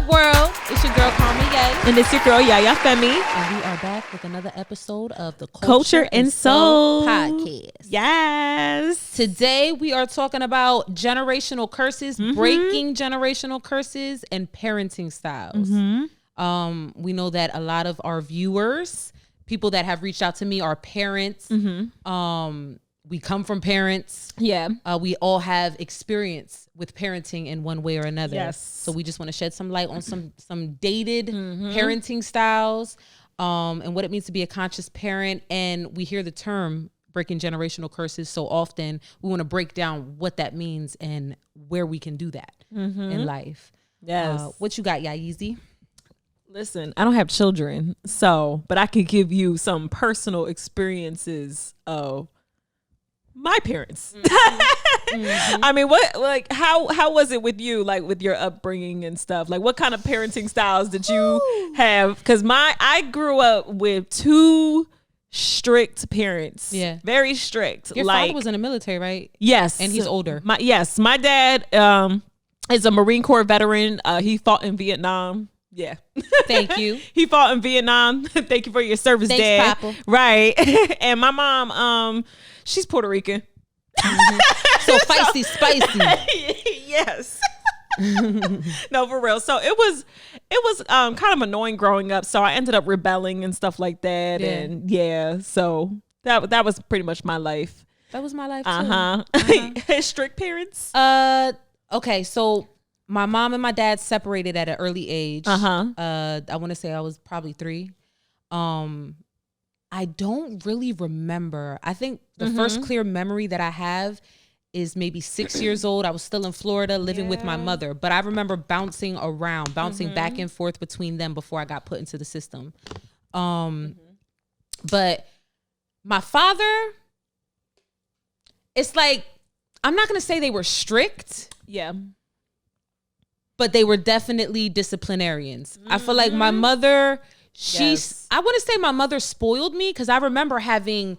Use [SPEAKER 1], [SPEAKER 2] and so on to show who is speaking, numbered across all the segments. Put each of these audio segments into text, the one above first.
[SPEAKER 1] up, world? It's your girl, Carmen Ye.
[SPEAKER 2] And it's your girl, Yaya Femi.
[SPEAKER 1] And we are back with another episode of the
[SPEAKER 2] Culture and Soul
[SPEAKER 1] podcast.
[SPEAKER 2] Yes.
[SPEAKER 1] Today, we are talking about generational curses, breaking generational curses, and parenting styles. We know that a lot of our viewers, people that have reached out to me, are parents. We come from parents.
[SPEAKER 2] Yeah.
[SPEAKER 1] We all have experience with parenting in one way or another.
[SPEAKER 2] Yes.
[SPEAKER 1] So we just want to shed some light on some dated parenting styles, and what it means to be a conscious parent. And we hear the term breaking generational curses so often. We want to break down what that means and where we can do that in life.
[SPEAKER 2] Yes.
[SPEAKER 1] What you got, Yaeezy?
[SPEAKER 2] Listen, I don't have children, but I can give you some personal experiences of my parents. I mean, how was it with you, like with your upbringing and stuff? Like, what kind of parenting styles did you have? Because I grew up with two strict parents.
[SPEAKER 1] Yeah.
[SPEAKER 2] Very strict.
[SPEAKER 1] Your father was in the military, right?
[SPEAKER 2] Yes.
[SPEAKER 1] And he's older.
[SPEAKER 2] My dad is a Marine Corps veteran. He fought in Vietnam. Yeah.
[SPEAKER 1] Thank you.
[SPEAKER 2] He fought in Vietnam. Thank you for your service,
[SPEAKER 1] Thanks,
[SPEAKER 2] Dad.
[SPEAKER 1] Papa.
[SPEAKER 2] Right. And my mom, she's Puerto Rican.
[SPEAKER 1] So feisty, spicy.
[SPEAKER 2] Yes. No, for real. So it was kind of annoying growing up. So I ended up rebelling and stuff like that.
[SPEAKER 1] Yeah.
[SPEAKER 2] And so that was pretty much my life.
[SPEAKER 1] That was my life too.
[SPEAKER 2] Strict parents.
[SPEAKER 1] Okay, so my mom and my dad separated at an early age. I want to say I was probably 3. I don't really remember. I think the first clear memory that I have is maybe 6 years old. I was still in Florida living with my mother, but I remember bouncing back and forth between them before I got put into the system. But my father, it's like, I'm not going to say they were strict.
[SPEAKER 2] Yeah.
[SPEAKER 1] But they were definitely disciplinarians. I feel like my mother, I want to say my mother spoiled me, because I remember having,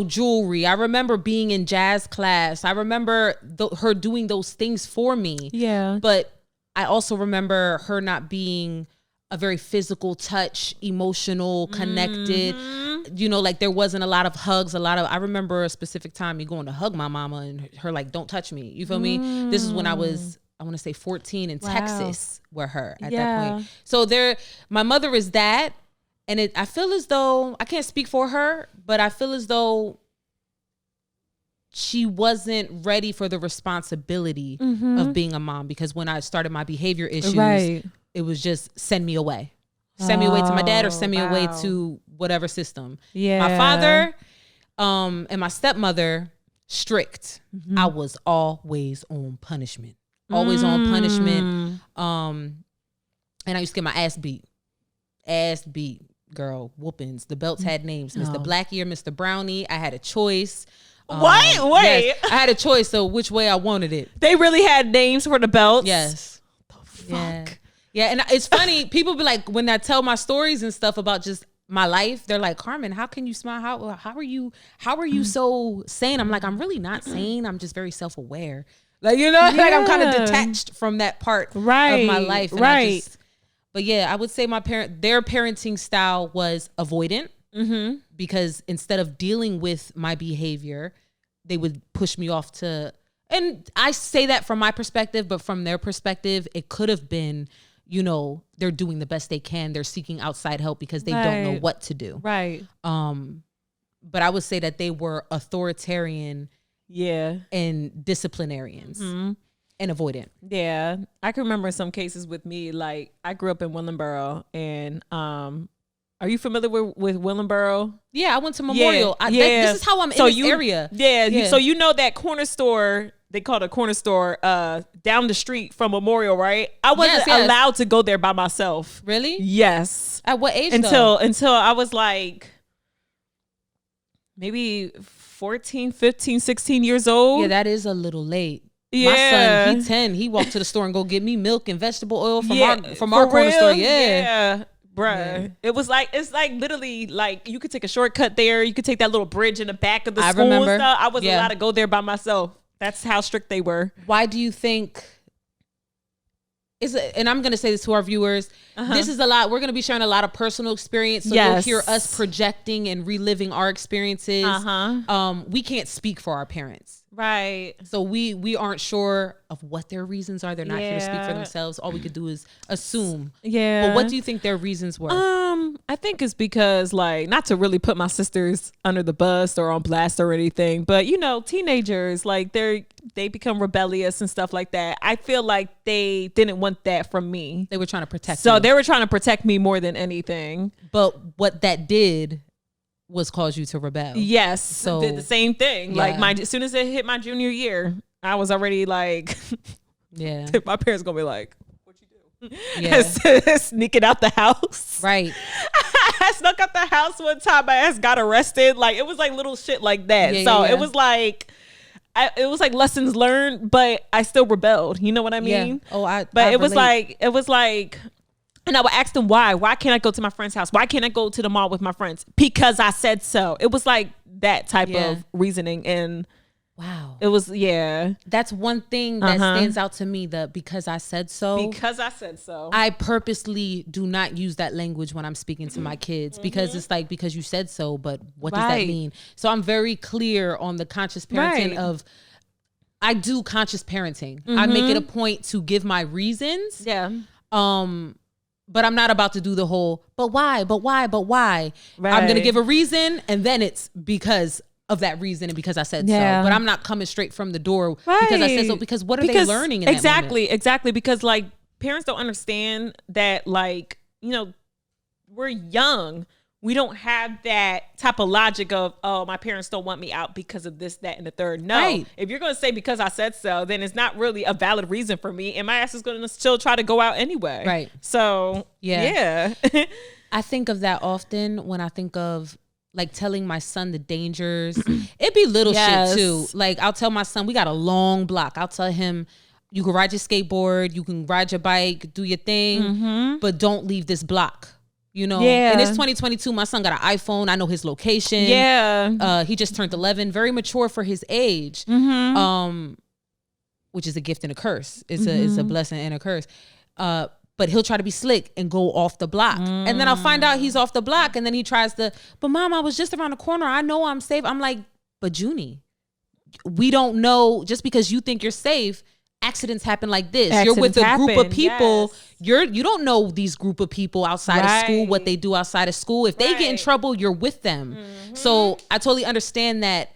[SPEAKER 1] jewelry. I remember being in jazz class. I remember her doing those things for me.
[SPEAKER 2] Yeah.
[SPEAKER 1] But I also remember her not being a very physical touch, emotional, connected. Like there wasn't a lot of hugs, I remember a specific time me going to hug my mama and her like, don't touch me. You feel me? This is when I was, I want to say 14 in Texas with her at that point. So my mother is that. And I feel as though, I can't speak for her, but I feel as though she wasn't ready for the responsibility of being a mom. Because when I started my behavior issues, it was just send me away. Send me away to my dad or send me away to whatever system. Yeah. My father and my stepmother, strict. I was always on punishment. Always on punishment. And I used to get my ass beat. Girl, whoopings. The belts had names. Mr. Black Ear, Mr. Brownie. I had a choice.
[SPEAKER 2] What? Wait.
[SPEAKER 1] Yes, I had a choice of which way I wanted it.
[SPEAKER 2] They really had names for the belts?
[SPEAKER 1] Yes.
[SPEAKER 2] What the fuck?
[SPEAKER 1] Yeah, and it's funny. People be like, when I tell my stories and stuff about just my life, they're like, Carmen, how can you smile? How are you so sane? I'm like, I'm really not sane. I'm just very self-aware. Like, like I'm kind of detached from that part of my life. And but yeah, I would say their parenting style was avoidant, because instead of dealing with my behavior, they would push me off to, and I say that from my perspective, but from their perspective, it could have been, they're doing the best they can. They're seeking outside help because they don't know what to do.
[SPEAKER 2] Right.
[SPEAKER 1] But I would say that they were authoritarian, and disciplinarians. And avoidant.
[SPEAKER 2] Yeah. I can remember some cases with me, like I grew up in Willingboro, and are you familiar with Willingboro?
[SPEAKER 1] Yeah, I went to Memorial. This is how I'm in this area.
[SPEAKER 2] Yeah. So that corner store, they call it a corner store, down the street from Memorial, right? I wasn't allowed to go there by myself.
[SPEAKER 1] Really?
[SPEAKER 2] Yes.
[SPEAKER 1] At what age
[SPEAKER 2] until I was like maybe 14, 15, 16 years old.
[SPEAKER 1] Yeah, that is a little late.
[SPEAKER 2] Yeah.
[SPEAKER 1] My son, he 10. He walked to the store and go get me milk and vegetable oil from our corner store. Yeah.
[SPEAKER 2] Bruh. Yeah. It's like literally like you could take a shortcut there. You could take that little bridge in the back of the school and stuff. I wasn't allowed to go there by myself. That's how strict they were.
[SPEAKER 1] Why do you think and I'm going to say this to our viewers. This is a lot. We're going to be sharing a lot of personal experience. So you'll hear us projecting and reliving our experiences. We can't speak for our parents.
[SPEAKER 2] Right.
[SPEAKER 1] So we aren't sure of what their reasons are. They're not here to speak for themselves. All we could do is assume.
[SPEAKER 2] Yeah.
[SPEAKER 1] But what do you think their reasons were?
[SPEAKER 2] I think it's because, like, not to really put my sisters under the bus or on blast or anything, but you know, teenagers, like they become rebellious and stuff like that. I feel like they didn't want that from me.
[SPEAKER 1] They were trying to protect
[SPEAKER 2] So
[SPEAKER 1] you.
[SPEAKER 2] they were trying to protect me more than anything.
[SPEAKER 1] But what that did was cause you to rebel.
[SPEAKER 2] Yes.
[SPEAKER 1] So
[SPEAKER 2] did the same thing.
[SPEAKER 1] Yeah.
[SPEAKER 2] Like as soon as it hit my junior year, I was already like,
[SPEAKER 1] yeah.
[SPEAKER 2] my parents gonna be like, what you do?
[SPEAKER 1] Yeah.
[SPEAKER 2] Sneaking out the house.
[SPEAKER 1] Right.
[SPEAKER 2] I snuck out the house one time. My ass got arrested. Like it was like little shit like that. So it was like, it was like lessons learned, but I still rebelled. You know what I mean?
[SPEAKER 1] Yeah. Oh,
[SPEAKER 2] But it was like, and I would ask them why. Why can't I go to my friend's house? Why can't I go to the mall with my friends? Because I said so. It was like that type of reasoning. And
[SPEAKER 1] wow.
[SPEAKER 2] it was,
[SPEAKER 1] That's one thing that stands out to me, the because I said so.
[SPEAKER 2] Because I said so.
[SPEAKER 1] I purposely do not use that language when I'm speaking to my kids because it's like, because you said so, but what does that mean? So I'm very clear on the conscious parenting of, I do conscious parenting. I make it a point to give my reasons.
[SPEAKER 2] Yeah.
[SPEAKER 1] But I'm not about to do the whole, but why? Right. I'm going to give a reason and then it's because of that reason and because I said so. But I'm not coming straight from the door because I said so, because what are they learning in that moment?
[SPEAKER 2] Exactly. Because like parents don't understand that, like, you know, we're young. We don't have that type of logic of, oh, my parents don't want me out because of this, that, and the third. No. Right. If you're going to say because I said so, then it's not really a valid reason for me. And my ass is going to still try to go out anyway.
[SPEAKER 1] Right.
[SPEAKER 2] So, yeah.
[SPEAKER 1] I think of that often when I think of like telling my son the dangers. It'd be little shit too. Like I'll tell my son, we got a long block. I'll tell him, you can ride your skateboard, you can ride your bike, do your thing, but don't leave this block. You know, and it's 2022. My son got an iPhone. I know his location.
[SPEAKER 2] Yeah.
[SPEAKER 1] He just turned 11. Very mature for his age. Which is a gift and a curse. It's a blessing and a curse. But he'll try to be slick and go off the block. And then I'll find out he's off the block. And then he tries to, but mom, I was just around the corner. I know I'm safe. I'm like, but Junie, we don't know, just because you think you're safe, accidents happen like this. You're with a group of people. You don't know these group of people outside of school, what they do outside of school. If they get in trouble, you're with them. So I totally understand that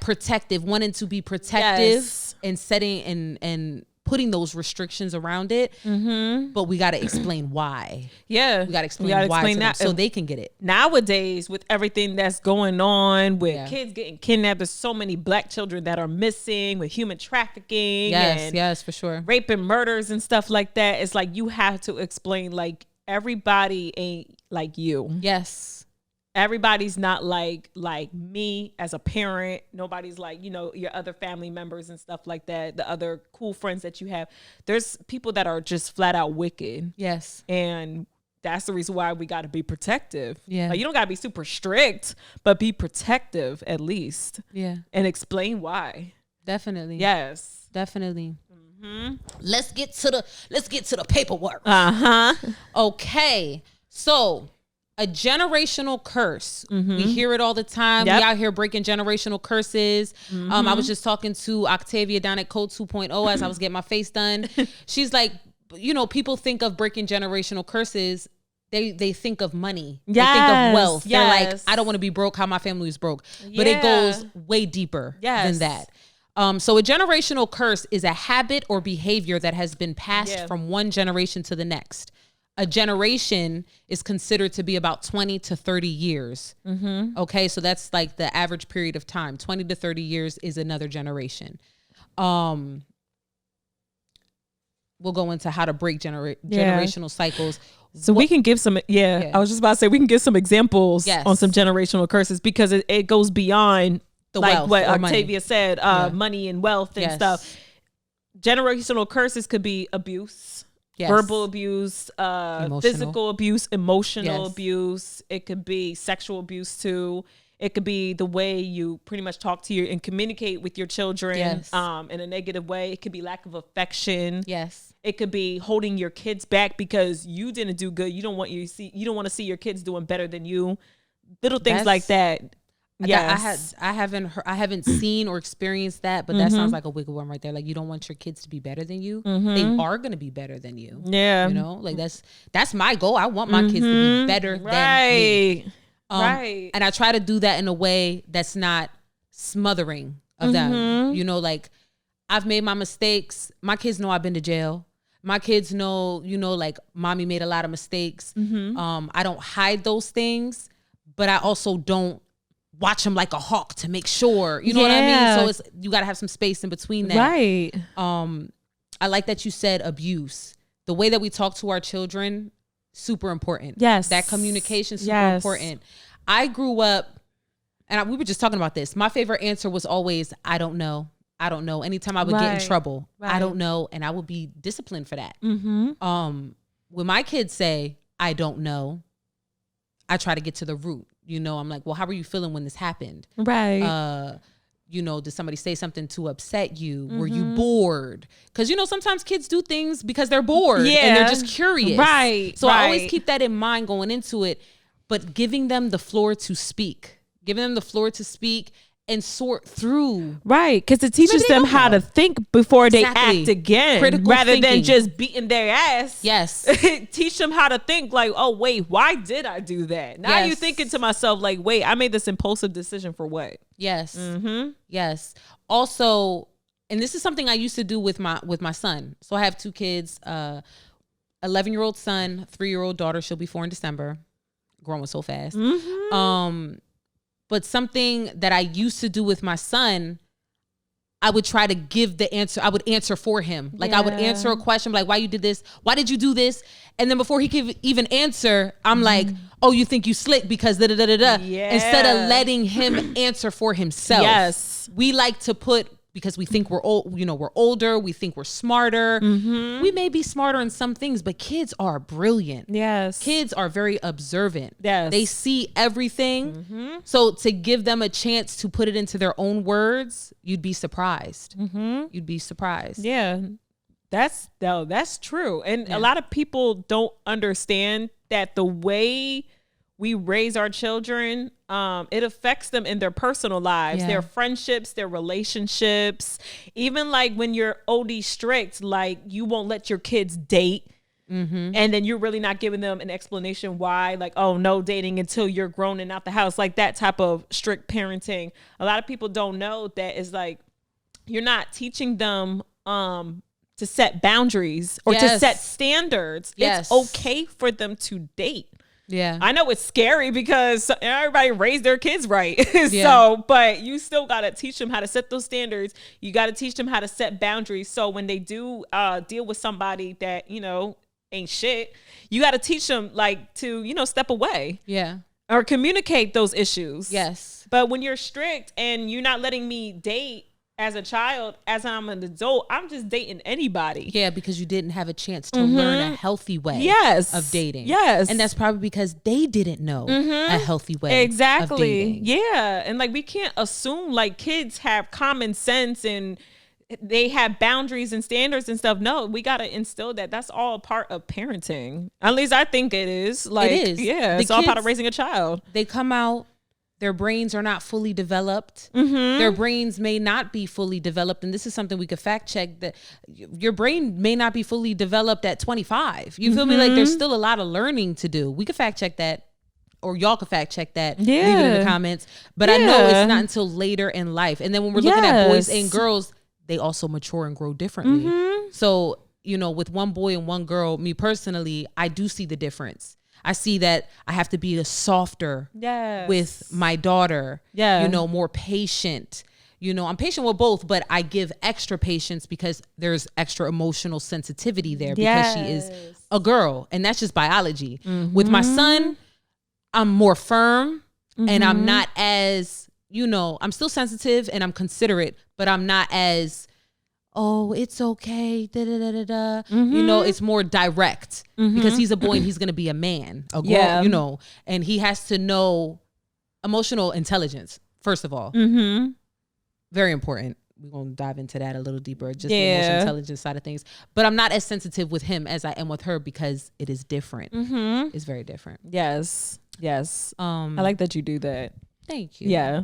[SPEAKER 1] protective, wanting to be protective and setting and putting those restrictions around it. But we got to explain why.
[SPEAKER 2] Yeah.
[SPEAKER 1] We got to explain why to them so they can get it.
[SPEAKER 2] Nowadays, with everything that's going on with kids getting kidnapped, there's so many black children that are missing, with human trafficking.
[SPEAKER 1] Yes, for sure.
[SPEAKER 2] Rape and murders and stuff like that. It's like you have to explain, like, everybody ain't like you.
[SPEAKER 1] Yes.
[SPEAKER 2] Everybody's not like me as a parent. Nobody's like, you know, your other family members and stuff like that. The other cool friends that you have. There's people that are just flat out wicked.
[SPEAKER 1] Yes.
[SPEAKER 2] And that's the reason why we got to be protective.
[SPEAKER 1] Yeah.
[SPEAKER 2] Like, you don't got to be super strict, but be protective at least.
[SPEAKER 1] Yeah.
[SPEAKER 2] And explain why.
[SPEAKER 1] Definitely.
[SPEAKER 2] Yes.
[SPEAKER 1] Definitely. Let's get to the paperwork. Okay. So, a generational curse. We hear it all the time. We out here breaking generational curses. I was just talking to Octavia down at Code 2.0 as I was getting my face done. She's like, you know, people think of breaking generational curses. They think of money. They think of wealth. They're like, I don't want to be broke how my family was broke. But it goes way deeper than that. So a generational curse is a habit or behavior that has been passed from one generation to the next. A generation is considered to be about 20 to 30 years. Okay, so that's like the average period of time. 20 to 30 years is another generation. We'll go into how to break generational cycles.
[SPEAKER 2] So we can give some, I was just about to say, we can give some examples on some generational curses, because it goes beyond the like what Octavia money. Said, money and wealth and stuff. Generational curses could be abuse. Verbal abuse, physical abuse, emotional abuse. It could be sexual abuse too. It could be the way you pretty much talk to and communicate with your children
[SPEAKER 1] Yes.
[SPEAKER 2] In a negative way. It could be lack of affection.
[SPEAKER 1] Yes.
[SPEAKER 2] It could be holding your kids back because you didn't do good. You don't want to see your kids doing better than you. Little things like that. Yes.
[SPEAKER 1] I haven't seen or experienced that, but that sounds like a wiggle worm right there. Like, you don't want your kids to be better than you. They are going to be better than you.
[SPEAKER 2] Yeah.
[SPEAKER 1] You know, like that's my goal. I want my kids to be better than me.
[SPEAKER 2] Right.
[SPEAKER 1] And I try to do that in a way that's not smothering of them. You know, like, I've made my mistakes. My kids know I've been to jail. My kids know, you know, like, mommy made a lot of mistakes. I don't hide those things, but I also don't watch them like a hawk to make sure, you know what I mean? So you got to have some space in between that.
[SPEAKER 2] Right.
[SPEAKER 1] I like that you said abuse. The way that we talk to our children, super important.
[SPEAKER 2] Yes.
[SPEAKER 1] That communication, super important. I grew up, and we were just talking about this. My favorite answer was always, I don't know. I don't know. Anytime I would get in trouble, I don't know. And I would be disciplined for that. When my kids say, I don't know, I try to get to the root. You know, I'm like, well, how were you feeling when this happened?
[SPEAKER 2] Right.
[SPEAKER 1] You know, did somebody say something to upset you? Were you bored? Because, you know, sometimes kids do things because they're bored and they're just curious.
[SPEAKER 2] Right.
[SPEAKER 1] So I always keep that in mind going into it, but giving them the floor to speak, and sort through.
[SPEAKER 2] Right. Because it teaches them how to think before they act again.
[SPEAKER 1] Critical
[SPEAKER 2] rather
[SPEAKER 1] thinking.
[SPEAKER 2] than just beating their ass.
[SPEAKER 1] Yes.
[SPEAKER 2] Teach them how to think like, oh, wait, why did I do that? Now you thinking to myself like, wait, I made this impulsive decision for what?
[SPEAKER 1] Yes. Yes. Also, and this is something I used to do with my son. So I have 2 kids, 11-year-old son, 3-year-old daughter. She'll be 4 in December. Growing so fast. But something that I used to do with my son, I would try to give the answer. I would answer for him. Like, I would answer a question like, why you did this? Why did you do this? And then before he could even answer, I'm like, oh, you think you slick because da da da da da. Instead of letting him answer for himself.
[SPEAKER 2] Yes.
[SPEAKER 1] We like to put, because we think we're old, you know, we're older, we think we're smarter. We may be smarter in some things, but kids are brilliant.
[SPEAKER 2] Yes.
[SPEAKER 1] Kids are very observant.
[SPEAKER 2] Yes.
[SPEAKER 1] They see everything. So to give them a chance to put it into their own words, you'd be surprised. You'd be surprised.
[SPEAKER 2] Yeah. That's true. And a lot of people don't understand that the way we raise our children, it affects them in their personal lives, their friendships, their relationships. Even like when you're OD strict, like you won't let your kids date. And then you're really not giving them an explanation why, like, oh, no dating until you're grown and out the house, like that type of strict parenting. A lot of people don't know that it's like, you're not teaching them to set boundaries or to set standards. It's okay for them to date.
[SPEAKER 1] Yeah.
[SPEAKER 2] I know it's scary because everybody raised their kids right. So, but you still got to teach them how to set those standards. You got to teach them how to set boundaries. So when they do deal with somebody that, you know, ain't shit, you got to teach them like to, you know, step away.
[SPEAKER 1] Yeah.
[SPEAKER 2] Or communicate those issues.
[SPEAKER 1] Yes.
[SPEAKER 2] But when you're strict and you're not letting me date as a child, as I'm an adult, I'm just dating anybody.
[SPEAKER 1] Yeah, because you didn't have a chance to learn a healthy way of dating.
[SPEAKER 2] Yes.
[SPEAKER 1] And that's probably because they didn't know a healthy way of dating.
[SPEAKER 2] Yeah. And like, we can't assume like kids have common sense and they have boundaries and standards and stuff. No, we got to instill that. That's all a part of parenting. At least I think it is. Like,
[SPEAKER 1] it is.
[SPEAKER 2] Yeah, it's all part of raising a child.
[SPEAKER 1] They come out, their brains are not fully developed. Their brains may not be fully developed. And this is something we could fact check, that your brain may not be fully developed at 25. You feel me? Like, there's still a lot of learning to do. We could fact check that, or y'all could fact check that. Leave it in the comments. But I know it's not until later in life. And then when we're looking at boys and girls, they also mature and grow differently. So, you know, with one boy and one girl, me personally, I do see the difference. I see that I have to be a softer with my daughter, you know, more patient. You know, I'm patient with both, but I give extra patience because there's extra emotional sensitivity there because she is a girl, and that's just biology. With my son, I'm more firm and I'm not as, you know, I'm still sensitive and I'm considerate, but I'm not as, oh, it's okay, da da da da da. You know, it's more direct because he's a boy and he's gonna be a man, a girl, you know, and he has to know emotional intelligence, first of all.
[SPEAKER 2] Mm-hmm.
[SPEAKER 1] Very important. We're going to dive into that a little deeper, just the emotional intelligence side of things. But I'm not as sensitive with him as I am with her because it is different.
[SPEAKER 2] Mm-hmm.
[SPEAKER 1] It's very different.
[SPEAKER 2] Yes. I like that you do that.
[SPEAKER 1] Thank you.
[SPEAKER 2] Yeah.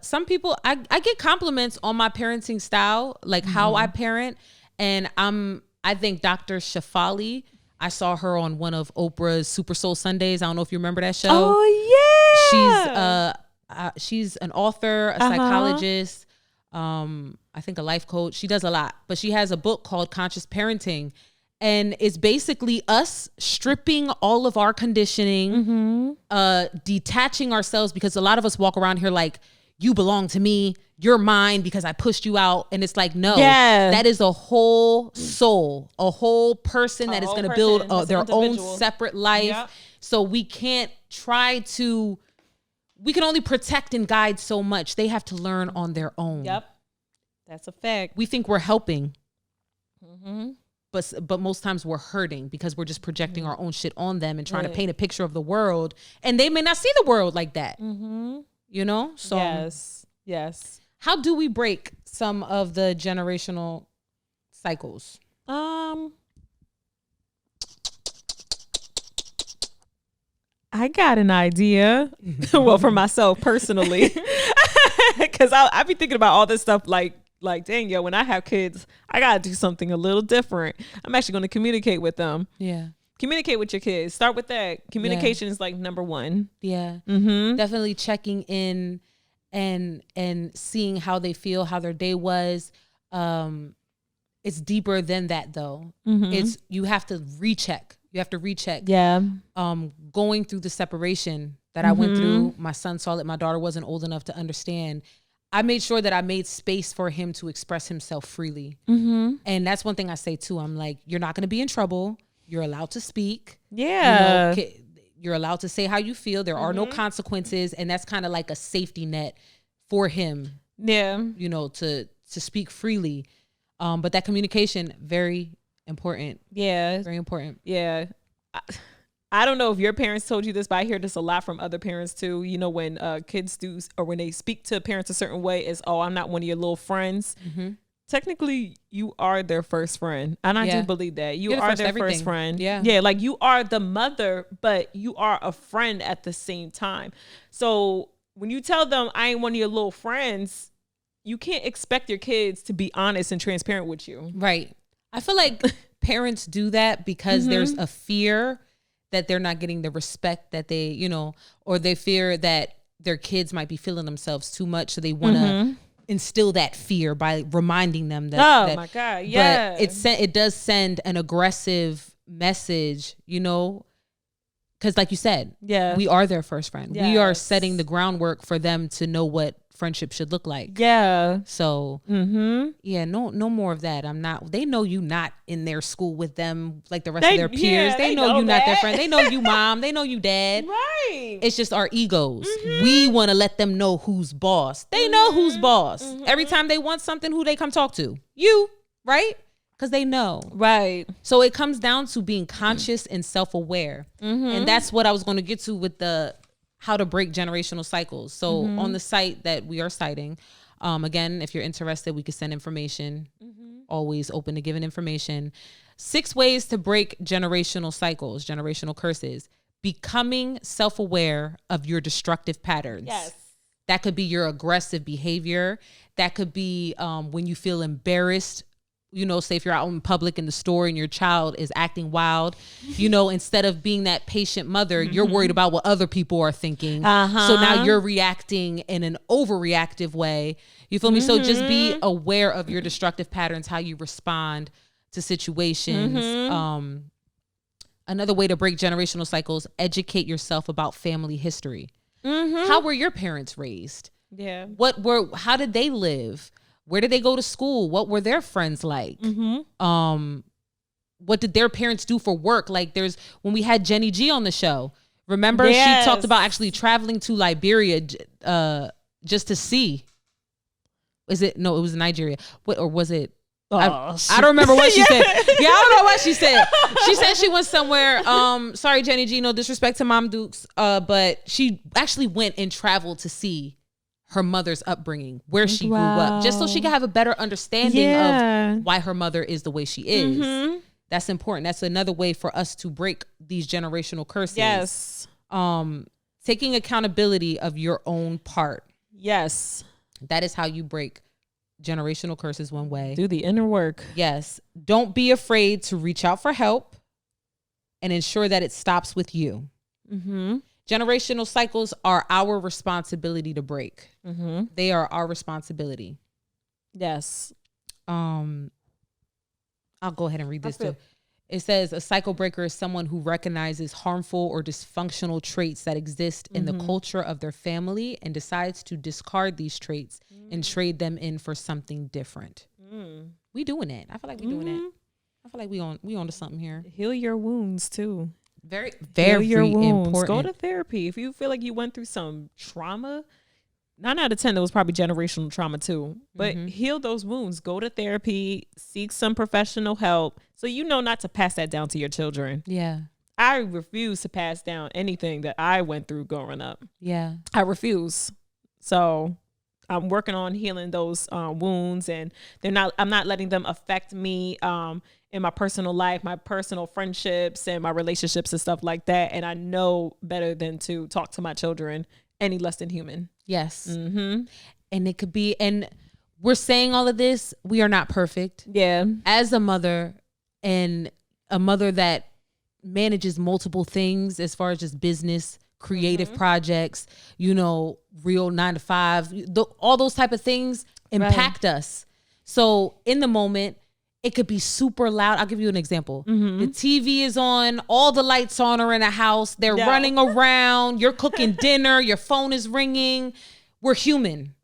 [SPEAKER 1] Some people, I get compliments on my parenting style, like how I parent. And I think Dr. Shafali, I saw her on one of Oprah's Super Soul Sundays. I don't know if you remember that show.
[SPEAKER 2] Oh yeah.
[SPEAKER 1] She's an author, a psychologist, I think a life coach. She does a lot, but she has a book called Conscious Parenting, and it's basically us stripping all of our conditioning, detaching ourselves, because a lot of us walk around here like, you belong to me, you're mine because I pushed you out. And it's like, no, that is a whole soul, a whole person that is going to build their own separate life. Yep. So we can't we can only protect and guide so much. They have to learn on their own.
[SPEAKER 2] Yep. That's a fact.
[SPEAKER 1] We think we're helping. But most times we're hurting because we're just projecting our own shit on them and trying to paint a picture of the world. And they may not see the world like that. You know? So
[SPEAKER 2] yes.
[SPEAKER 1] How do we break some of the generational cycles?
[SPEAKER 2] I got an idea. Well, for myself personally, because I be thinking about all this stuff like, dang, yo, when I have kids, I got to do something a little different. I'm actually going to communicate with them.
[SPEAKER 1] Yeah.
[SPEAKER 2] Communicate with your kids. Start with that. Communication is like number one.
[SPEAKER 1] Yeah. Definitely checking in and seeing how they feel, how their day was. It's deeper than that though. It's, you have to recheck. Yeah. Going through the separation that I went through, my son saw it. My daughter wasn't old enough to understand. I made sure that I made space for him to express himself freely. And that's one thing I say too. I'm like, you're not going to be in trouble. You're allowed to speak.
[SPEAKER 2] Yeah.
[SPEAKER 1] You know, you're allowed to say how you feel. There are no consequences. And that's kind of like a safety net for him.
[SPEAKER 2] Yeah.
[SPEAKER 1] You know, to speak freely. But that communication, very important.
[SPEAKER 2] Yeah.
[SPEAKER 1] Very important.
[SPEAKER 2] Yeah. I don't know if your parents told you this, but I hear this a lot from other parents too. You know, when kids do, or when they speak to parents a certain way, is, oh, I'm not one of your little friends. Technically, you are their first friend. And I do believe that. You are their first friend. Yeah. Yeah. Like, you are the mother, but you are a friend at the same time. So when you tell them I ain't one of your little friends, you can't expect your kids to be honest and transparent with you.
[SPEAKER 1] Right. I feel like parents do that because there's a fear that they're not getting the respect that they, you know, or they fear that their kids might be feeling themselves too much. So they want to instill that fear by reminding them that.
[SPEAKER 2] My God. Yeah.
[SPEAKER 1] But it does send an aggressive message, you know, because like you said, we are their first friend. Yes. We are setting the groundwork for them to know what friendship should look like. Yeah. So, yeah, no more of that. They know you not in their school with them like the rest of their peers. They know you not their friend. They know you mom. They know you dad. Right. It's just our egos. We want to let them know who's boss. They know who's boss. Every time they want something, who they come talk to? You, right? Because they know. Right. So it comes down to being conscious and self-aware. And that's what I was going to get to with the how to break generational cycles. So on the site that we are citing, again, if you're interested, we could send information. Always open to giving information. 6 ways to break generational cycles, generational curses. Becoming self-aware of your destructive patterns. Yes. That could be your aggressive behavior. That could be when you feel embarrassed. You know, say if you're out in public in the store and your child is acting wild, you know, instead of being that patient mother, you're worried about what other people are thinking. So now you're reacting in an overreactive way. You feel me? So just be aware of your destructive patterns, how you respond to situations. Another way to break generational cycles, educate yourself about family history. How were your parents raised? Yeah. How did they live? Where did they go to school? What were their friends like? What did their parents do for work? Like when we had Jenny G on the show, remember she talked about actually traveling to Liberia just to see. It was Nigeria. Or was it
[SPEAKER 2] Oh,
[SPEAKER 1] I don't remember what she said. Yeah, I don't know what she said. She said she went somewhere. Sorry, Jenny G, no disrespect to Mom Dukes. But she actually went and traveled to see her mother's upbringing, where she grew up, just so she could have a better understanding of why her mother is the way she is. That's important. That's another way for us to break these generational curses.
[SPEAKER 2] Yes.
[SPEAKER 1] Taking accountability of your own part.
[SPEAKER 2] Yes.
[SPEAKER 1] That is how you break generational curses one way.
[SPEAKER 2] Do the inner work.
[SPEAKER 1] Yes. Don't be afraid to reach out for help and ensure that it stops with you. Generational cycles are our responsibility to break. They are our responsibility.
[SPEAKER 2] Yes.
[SPEAKER 1] I'll go ahead and read this too. It says a cycle breaker is someone who recognizes harmful or dysfunctional traits that exist in the culture of their family and decides to discard these traits and trade them in for something different. We doing it. I feel like we doing it. I feel like we on to something here.
[SPEAKER 2] Heal your wounds too.
[SPEAKER 1] Very
[SPEAKER 2] Heal your wounds.
[SPEAKER 1] important.
[SPEAKER 2] Go to therapy. If you feel like you went through some trauma, 9 out of 10, it was probably generational trauma too. But heal those wounds. Go to therapy. Seek some professional help so you know not to pass that down to your children.
[SPEAKER 1] Yeah.
[SPEAKER 2] I refuse to pass down anything that I went through growing up.
[SPEAKER 1] Yeah.
[SPEAKER 2] I refuse. So I'm working on healing those wounds, and I'm not letting them affect me in my personal life, my personal friendships and my relationships and stuff like that. And I know better than to talk to my children any less than human.
[SPEAKER 1] Yes. And it could be, and we're saying all of this, we are not perfect.
[SPEAKER 2] Yeah.
[SPEAKER 1] As a mother, and a mother that manages multiple things as far as just business, creative projects, real 9 to 5, all those type of things impact us. So in the moment, it could be super loud. I'll give you an example. The TV is on, all the lights on are in a house. They're running around. You're cooking dinner. Your phone is ringing. We're human.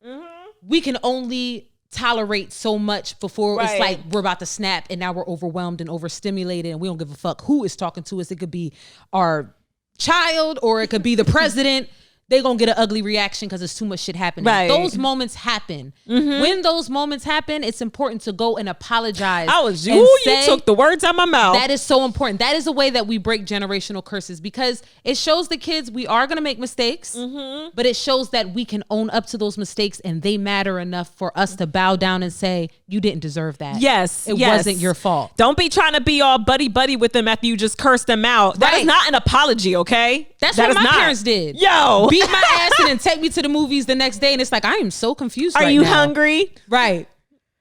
[SPEAKER 1] We can only tolerate so much before it's like we're about to snap, and now we're overwhelmed and overstimulated, and we don't give a fuck who is talking to us. It could be our child or it could be the president. They gonna get an ugly reaction because it's too much shit happening. Those moments happen. When those moments happen, it's important to go and apologize.
[SPEAKER 2] You took the words out my mouth.
[SPEAKER 1] That is so important. That is a way that we break generational curses, because it shows the kids we are gonna make mistakes, but it shows that we can own up to those mistakes and they matter enough for us to bow down and say, you didn't deserve that.
[SPEAKER 2] Yes.
[SPEAKER 1] It wasn't your fault.
[SPEAKER 2] Don't be trying to be all buddy with them after you just cursed them out. That is not an apology, okay?
[SPEAKER 1] That's what my parents did.
[SPEAKER 2] Yo.
[SPEAKER 1] Beat my ass and then take me to the movies the next day, and it's like, I am so confused.
[SPEAKER 2] Are you hungry?
[SPEAKER 1] Right.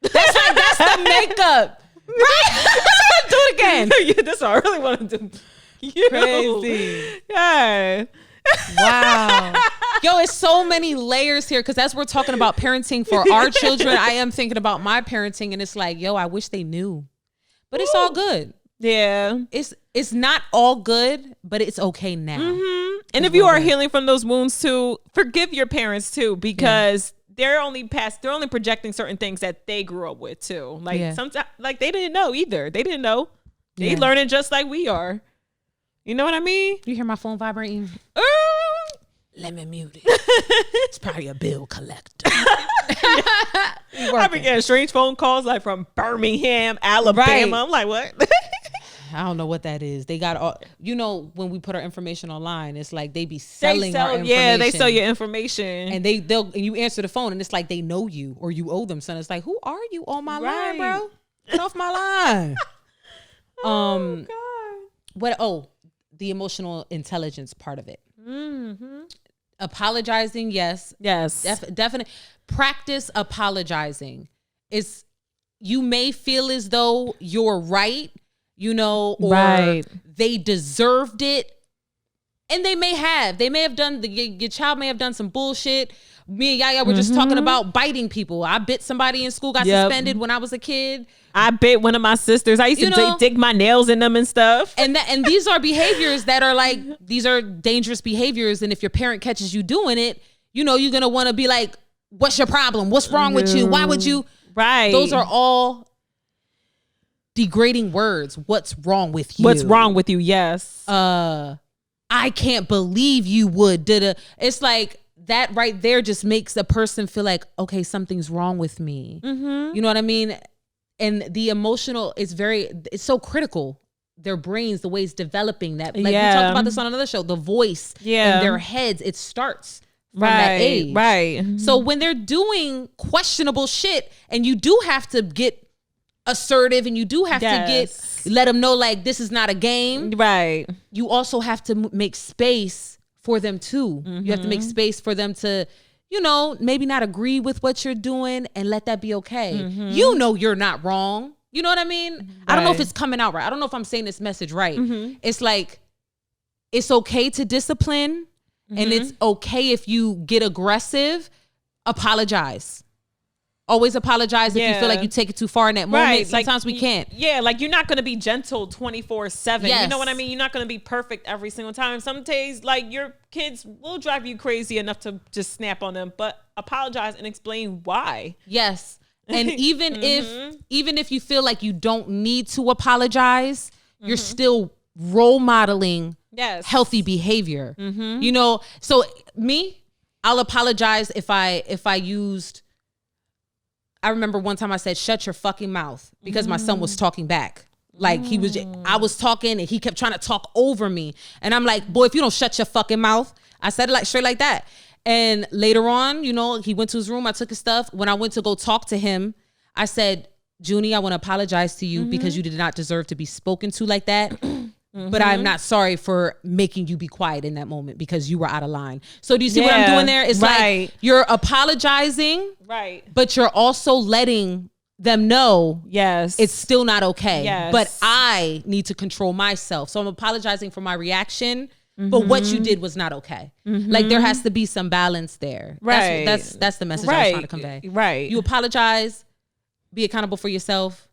[SPEAKER 1] That's the makeup. Right. Do it again.
[SPEAKER 2] Yeah, that's what I really want to do.
[SPEAKER 1] Crazy.
[SPEAKER 2] Yeah.
[SPEAKER 1] Wow. Yo, it's so many layers here, because as we're talking about parenting for our children, I am thinking about my parenting, and it's like, yo, I wish they knew. But it's all good.
[SPEAKER 2] Yeah.
[SPEAKER 1] It's not all good, but it's okay now.
[SPEAKER 2] And if you are healing from those wounds too, forgive your parents too, because they're only projecting certain things that they grew up with too. Like sometimes, like they didn't know either. They didn't know. They learning just like we are. You know what I mean?
[SPEAKER 1] You hear my phone vibrating? Let me mute it. It's probably a bill collector.
[SPEAKER 2] I've been getting strange phone calls like from Birmingham, Alabama. I'm like, what?
[SPEAKER 1] I don't know what that is. They got all, when we put our information online, it's like they be selling our information.
[SPEAKER 2] Yeah, they sell your information.
[SPEAKER 1] And and you answer the phone and it's like they know you or you owe them something. It's like, who are you on my line, bro? Get off my line. God. The emotional intelligence part of it. Apologizing, yes. Definitely. Practice apologizing. You may feel as though you're right, or they deserved it. And they may have done, your child may have done some bullshit. Me and Yaya were just talking about biting people. I bit somebody in school, got suspended when I was a kid.
[SPEAKER 2] I bit one of my sisters. I used to dig my nails in them and stuff.
[SPEAKER 1] And these are behaviors that are like, these are dangerous behaviors. And if your parent catches you doing it, you're going to want to be like, what's your problem? What's wrong with you? Why would you?
[SPEAKER 2] Right.
[SPEAKER 1] Those are all degrading words. What's wrong with you?
[SPEAKER 2] What's wrong with you? Yes.
[SPEAKER 1] I can't believe you would. It's like that right there just makes a person feel like, okay, something's wrong with me. You know what I mean? and the emotional is it's so critical. Their brains, the way it's developing that, like we talked about this on another show, the voice in their heads, it starts from that age.
[SPEAKER 2] Right.
[SPEAKER 1] So when they're doing questionable shit, and you do have to get assertive, and you do have to let them know like this is not a game.
[SPEAKER 2] Right.
[SPEAKER 1] You also have to make space for them too. You have to make space for them to, you know, maybe not agree with what you're doing, and let that be okay. You know you're not wrong. You know what I mean? Right. I don't know if it's coming out right. I don't know if I'm saying this message right. It's like, it's okay to discipline, and it's okay if you get aggressive. Apologize. Always apologize if you feel like you take it too far in that moment. Right. Sometimes we can't.
[SPEAKER 2] Yeah, like you're not going to be gentle 24/7.
[SPEAKER 1] Yes.
[SPEAKER 2] You know what I mean? You're not going to be perfect every single time. Some days, like, your kids will drive you crazy enough to just snap on them, but apologize and explain why.
[SPEAKER 1] Yes. And even if you feel like you don't need to apologize, you're still role modeling healthy behavior. You know, so I'll apologize if I used, I remember one time I said, shut your fucking mouth, because my son was talking back. Like I was talking and he kept trying to talk over me. And I'm like, boy, if you don't shut your fucking mouth, I said it like straight like that. And later on, you know, he went to his room. I took his stuff. When I went to go talk to him, I said, Junie, I want to apologize to you because you did not deserve to be spoken to like that. But I'm not sorry for making you be quiet in that moment because you were out of line. So do you see what I'm doing there? It's like you're apologizing, but you're also letting them know it's still not okay. But I need to control myself. So I'm apologizing for my reaction. But what you did was not okay. Like there has to be some balance there.
[SPEAKER 2] Right.
[SPEAKER 1] That's the message I was trying to convey.
[SPEAKER 2] Right.
[SPEAKER 1] You apologize, be accountable for yourself,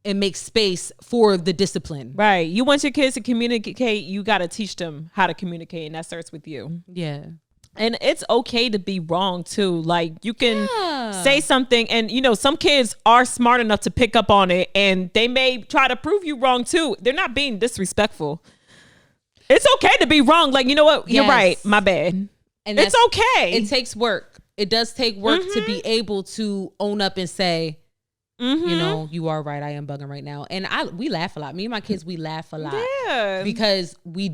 [SPEAKER 1] and make space for the discipline.
[SPEAKER 2] Right. You want your kids to communicate, you got to teach them how to communicate, and that starts with you.
[SPEAKER 1] Yeah.
[SPEAKER 2] And it's okay to be wrong too. Like you can say something, and you know, some kids are smart enough to pick up on it, and they may try to prove you wrong too. They're not being disrespectful. It's okay to be wrong. Like, you know what? You're right. My bad. And it's okay.
[SPEAKER 1] It takes work. It does take work to be able to own up and say, you know, you are right. I am bugging right now. And we laugh a lot. Me and my kids, we laugh a lot.
[SPEAKER 2] Yeah.
[SPEAKER 1] Because we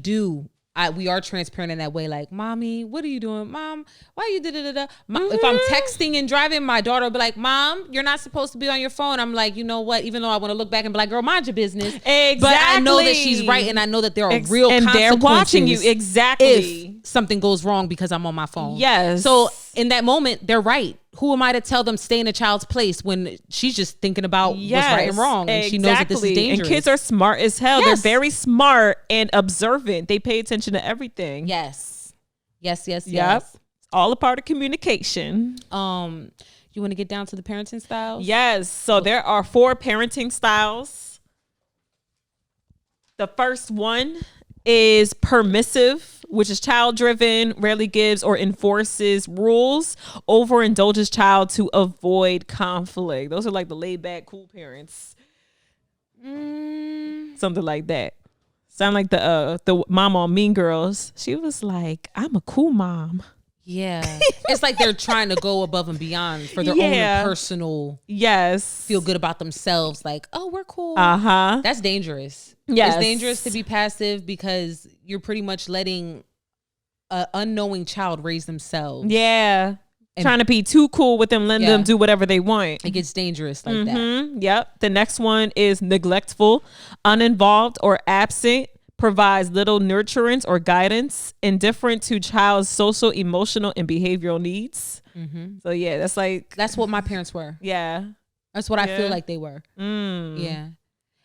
[SPEAKER 1] are transparent in that way. Like, mommy, what are you doing? Mom, why you da-da-da-da? If I'm texting and driving, my daughter will be like, Mom, you're not supposed to be on your phone. I'm like, you know what? Even though I want to look back and be like, girl, mind your business.
[SPEAKER 2] Exactly.
[SPEAKER 1] But I know that she's right. And I know that there are real consequences. And they're watching you.
[SPEAKER 2] Exactly.
[SPEAKER 1] If something goes wrong because I'm on my phone.
[SPEAKER 2] Yes.
[SPEAKER 1] So in that moment, they're right. Who am I to tell them stay in a child's place when she's just thinking about what's right and wrong, and she knows that this is dangerous?
[SPEAKER 2] And kids are smart as hell. Yes. They're very smart and observant. They pay attention to everything.
[SPEAKER 1] Yes. Yes.
[SPEAKER 2] It's all a part of communication.
[SPEAKER 1] You want to get down to the parenting styles?
[SPEAKER 2] Yes. So there are 4 parenting styles. The first one is permissive, which is child driven, rarely gives or enforces rules, overindulges child to avoid conflict. Those are like the laid back, cool parents. Something like that. Sound like the mom on Mean Girls. She was like, I'm a cool mom.
[SPEAKER 1] Yeah. It's like they're trying to go above and beyond for their own personal feel good about themselves. Like, oh, we're cool. That's dangerous.
[SPEAKER 2] Yes.
[SPEAKER 1] It's dangerous to be passive because you're pretty much letting an unknowing child raise themselves.
[SPEAKER 2] Yeah. And trying to be too cool with them, letting them do whatever they want.
[SPEAKER 1] It gets dangerous like that.
[SPEAKER 2] Yep. The next one is neglectful, uninvolved or absent, provides little nurturance or guidance, indifferent to child's social, emotional, and behavioral needs. So yeah, that's
[SPEAKER 1] what my parents were.
[SPEAKER 2] Yeah.
[SPEAKER 1] That's what I feel like they were. Yeah.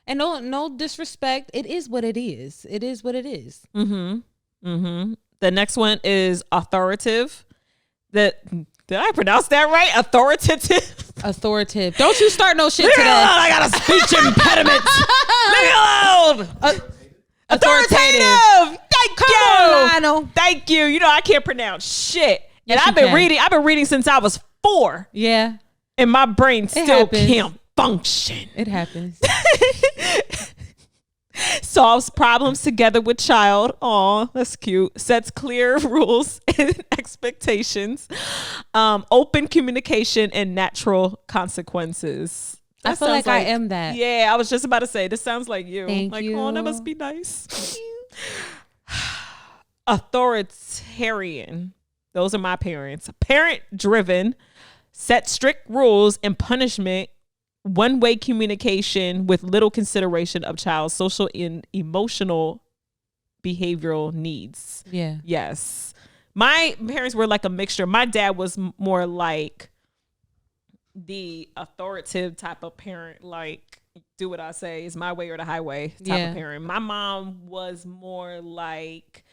[SPEAKER 1] And no disrespect. It is what it is. It is what it is.
[SPEAKER 2] The next one is authoritative. Did I pronounce that right? Authoritative.
[SPEAKER 1] Don't you start no shit today.
[SPEAKER 2] I got a speech impediment. Leave me alone. Authoritative. Thank you. Thank you. You know I can't pronounce shit.
[SPEAKER 1] Yes,
[SPEAKER 2] and I've been reading since I was 4.
[SPEAKER 1] Yeah.
[SPEAKER 2] And my brain still can't function.
[SPEAKER 1] It happens.
[SPEAKER 2] Solves problems together with child. Aw, that's cute. Sets clear rules and expectations. Open communication and natural consequences.
[SPEAKER 1] I feel like I am that.
[SPEAKER 2] Yeah, I was just about to say, this sounds like you.
[SPEAKER 1] Thank
[SPEAKER 2] like,
[SPEAKER 1] you.
[SPEAKER 2] oh, that must be nice. Authoritarian. Those are my parents. Parent driven, set strict rules and punishment, one-way communication with little consideration of child's social and emotional behavioral needs.
[SPEAKER 1] Yeah.
[SPEAKER 2] Yes. My parents were like a mixture. My dad was more like the authoritative type of parent, like do what I say, is my way or the highway type of parent. My mom was more like,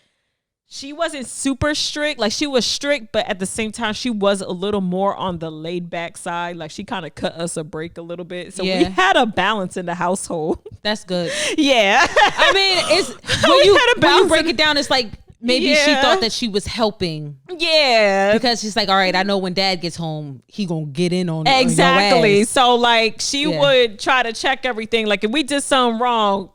[SPEAKER 2] she wasn't super strict. Like, she was strict, but at the same time, she was a little more on the laid back side. Like, she kind of cut us a break a little bit. So we had a balance in the household.
[SPEAKER 1] That's good.
[SPEAKER 2] Yeah.
[SPEAKER 1] I mean, it's when you break it down, it's like maybe she thought that she was helping.
[SPEAKER 2] Yeah.
[SPEAKER 1] Because she's like, all right, I know when dad gets home, he gonna get in on
[SPEAKER 2] exactly.
[SPEAKER 1] your ass.
[SPEAKER 2] So like she would try to check everything. Like if we did something wrong,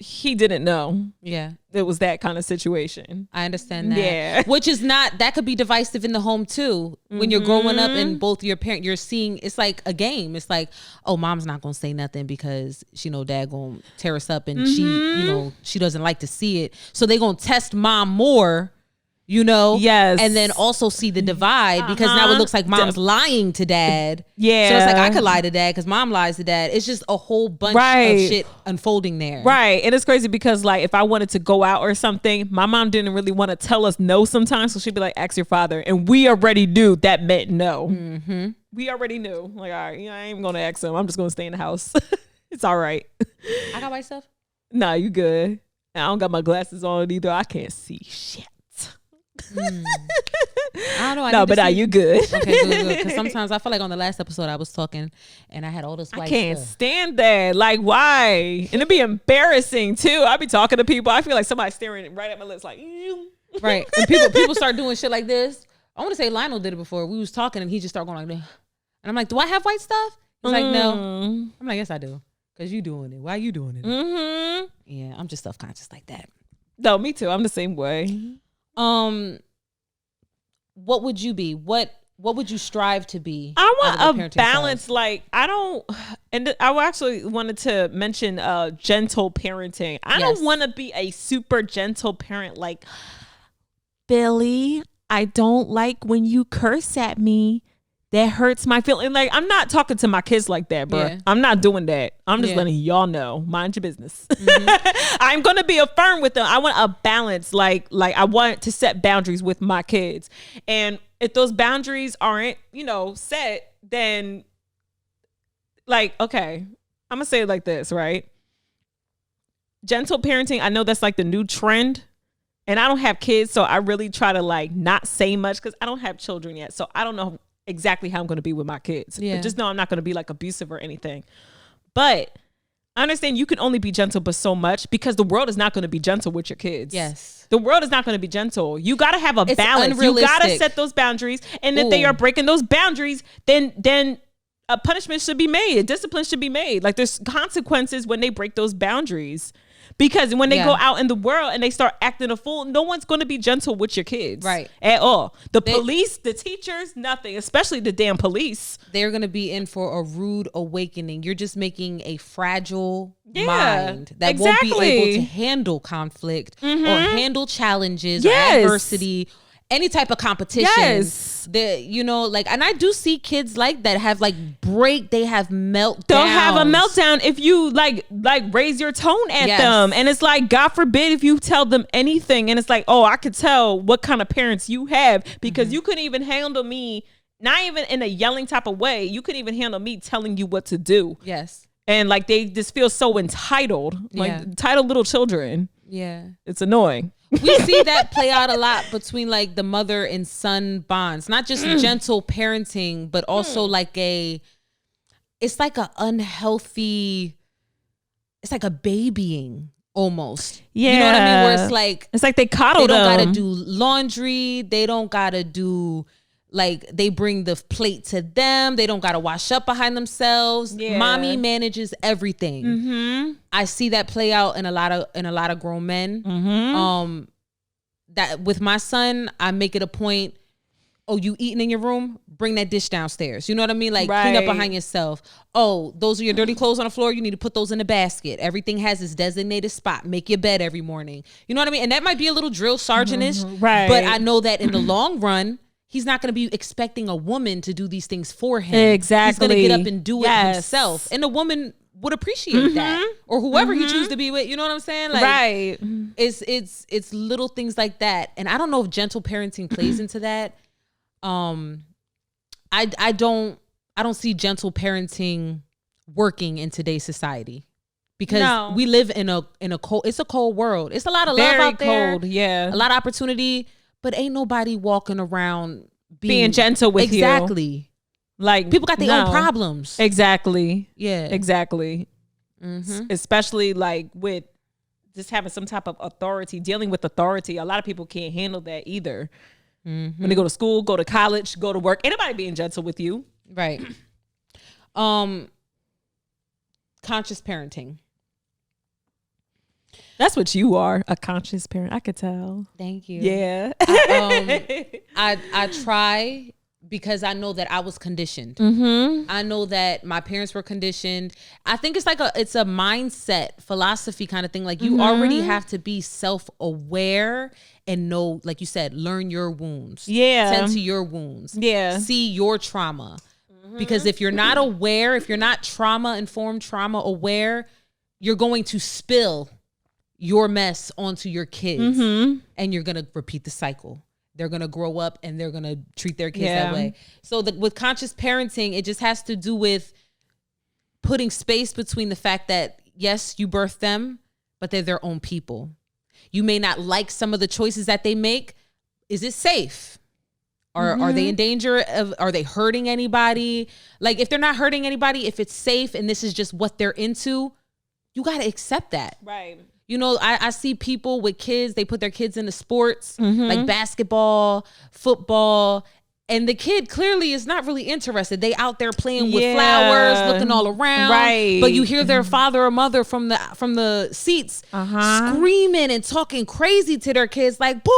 [SPEAKER 2] he didn't know.
[SPEAKER 1] Yeah.
[SPEAKER 2] It was that kind of situation.
[SPEAKER 1] I understand that.
[SPEAKER 2] Yeah.
[SPEAKER 1] Which is not, that could be divisive in the home too. When you're growing up and both your parent, you're seeing, it's like a game. It's like, oh, mom's not gonna say nothing because she know dad gonna tear us up and she, you know, she doesn't like to see it. So they gonna test mom more, you know?
[SPEAKER 2] Yes.
[SPEAKER 1] And then also see the divide because now it looks like mom's lying to dad.
[SPEAKER 2] Yeah.
[SPEAKER 1] So it's like, I could lie to dad because mom lies to dad. It's just a whole bunch of shit unfolding there.
[SPEAKER 2] Right. And it's crazy because like if I wanted to go out or something, my mom didn't really want to tell us no sometimes. So she'd be like, ask your father. And we already knew that meant no. Mm-hmm. We already knew. Like, all right, I ain't going to ask him. I'm just going to stay in the house. It's all right.
[SPEAKER 1] I got white stuff?
[SPEAKER 2] Nah, you good. I don't got my glasses on either. I can't see shit.
[SPEAKER 1] I don't know.
[SPEAKER 2] No, but you good.
[SPEAKER 1] Okay, good. Because sometimes I feel like on the last episode I was talking and I had all this white
[SPEAKER 2] I can't
[SPEAKER 1] stuff.
[SPEAKER 2] stand that. Like, why? And it'd be embarrassing too. I'd be talking to people. I feel like somebody's staring right at my lips, like,
[SPEAKER 1] right. And people start doing shit like this. I want to say Lionel did it before. We was talking and he just started going like this. And I'm like, do I have white stuff? He's like, no. I'm like, yes, I do. Because you doing it. Why are you doing it? Mm-hmm. Yeah, I'm just self-conscious like that.
[SPEAKER 2] No, me too. I'm the same way.
[SPEAKER 1] What would you be? What would you strive to be?
[SPEAKER 2] I want a balance. Side? Like I don't, and I actually wanted to mention gentle parenting. I don't want to be a super gentle parent. Like, Billy, I don't like when you curse at me. That hurts my feeling. Like, I'm not talking to my kids like that, bro. Yeah. I'm not doing that. I'm just letting y'all know. Mind your business. Mm-hmm. I'm going to be firm with them. I want a balance. Like I want to set boundaries with my kids. And if those boundaries aren't, set, then like, okay, I'm going to say it like this, right? Gentle parenting. I know that's like the new trend. And I don't have kids, so I really try to like not say much because I don't have children yet. So I don't know exactly how I'm going to be with my kids. Yeah. But just know I'm not going to be like abusive or anything. But I understand you can only be gentle but so much because the world is not going to be gentle with your kids.
[SPEAKER 1] Yes.
[SPEAKER 2] The world is not going to be gentle. You got to have a balance. You got to set those boundaries. And if they are breaking those boundaries, then a punishment should be made. A discipline should be made. Like there's consequences when they break those boundaries. Because when they go out in the world and they start acting a fool, no one's going to be gentle with your kids. Right. At all. The police, the teachers, nothing. Especially the damn police.
[SPEAKER 1] They're going to be in for a rude awakening. You're just making a fragile mind that won't be able to handle conflict or handle challenges or adversity. Any type of competition. Yes. And I do see kids like that have they have meltdowns.
[SPEAKER 2] They'll have a meltdown if you like raise your tone at them. And it's like, God forbid if you tell them anything. And it's like, oh, I could tell what kind of parents you have because you couldn't even handle me, not even in a yelling type of way. You couldn't even handle me telling you what to do.
[SPEAKER 1] Yes.
[SPEAKER 2] And like, they just feel so entitled, entitled little children.
[SPEAKER 1] Yeah.
[SPEAKER 2] It's annoying.
[SPEAKER 1] We see that play out a lot between like the mother and son bonds, not just gentle parenting, but also it's like a unhealthy, it's like a babying almost. Yeah. You know what I mean? Where
[SPEAKER 2] it's like they coddle them.
[SPEAKER 1] They don't gotta do laundry. They don't gotta do, they bring the plate to them. They don't got to wash up behind themselves. Yeah. Mommy manages everything. Mm-hmm. I see that play out in a lot of grown men. Mm-hmm. That with my son, I make it a point oh, you eating in your room? Bring that dish downstairs. You know what I mean? Like, clean up behind yourself. Oh, those are your dirty clothes on the floor. You need to put those in a basket. Everything has its designated spot. Make your bed every morning. You know what I mean? And that might be a little drill sergeant-ish.
[SPEAKER 2] Right.
[SPEAKER 1] But I know that in the long run, he's not going to be expecting a woman to do these things for him.
[SPEAKER 2] Exactly.
[SPEAKER 1] He's going to get up and do it himself. And the woman would appreciate that. Or whoever he chooses to be with. You know what I'm saying? Like,
[SPEAKER 2] right.
[SPEAKER 1] It's little things like that. And I don't know if gentle parenting plays into that. I don't see gentle parenting working in today's society because we live in a cold, it's a cold world. It's a lot of love out there.
[SPEAKER 2] Cold, yeah.
[SPEAKER 1] A lot of opportunity, but ain't nobody walking around
[SPEAKER 2] being gentle with you.
[SPEAKER 1] Exactly.
[SPEAKER 2] Like,
[SPEAKER 1] people got their own problems.
[SPEAKER 2] Exactly.
[SPEAKER 1] Yeah.
[SPEAKER 2] Exactly. Especially like with just having some type of authority, dealing with authority. A lot of people can't handle that either. When they go to school, go to college, go to work, anybody being gentle with you.
[SPEAKER 1] Right. Conscious parenting.
[SPEAKER 2] That's what you are, a conscious parent. I could tell.
[SPEAKER 1] Thank you.
[SPEAKER 2] Yeah.
[SPEAKER 1] I try because I know that I was conditioned. I know that my parents were conditioned. I think it's like it's a mindset philosophy kind of thing. Like you already have to be self-aware and know, like you said, learn your wounds.
[SPEAKER 2] Yeah.
[SPEAKER 1] Tend to your wounds.
[SPEAKER 2] Yeah.
[SPEAKER 1] See your trauma. Because if you're not aware, if you're not trauma-informed, trauma-aware, you're going to spill your mess onto your kids. And you're going to repeat the cycle. They're going to grow up and they're going to treat their kids that way. So with conscious parenting, it just has to do with putting space between the fact that, yes, you birthed them, but they're their own people. You may not like some of the choices that they make. Is it safe? Are they in danger of, are they hurting anybody? Like if they're not hurting anybody, if it's safe and this is just what they're into, you got to accept that.
[SPEAKER 2] Right.
[SPEAKER 1] You know, I see people with kids, they put their kids into sports like basketball, football, and the kid clearly is not really interested. They out there playing with flowers, looking all around. Right. But you hear their father or mother from the seats screaming and talking crazy to their kids like, boy,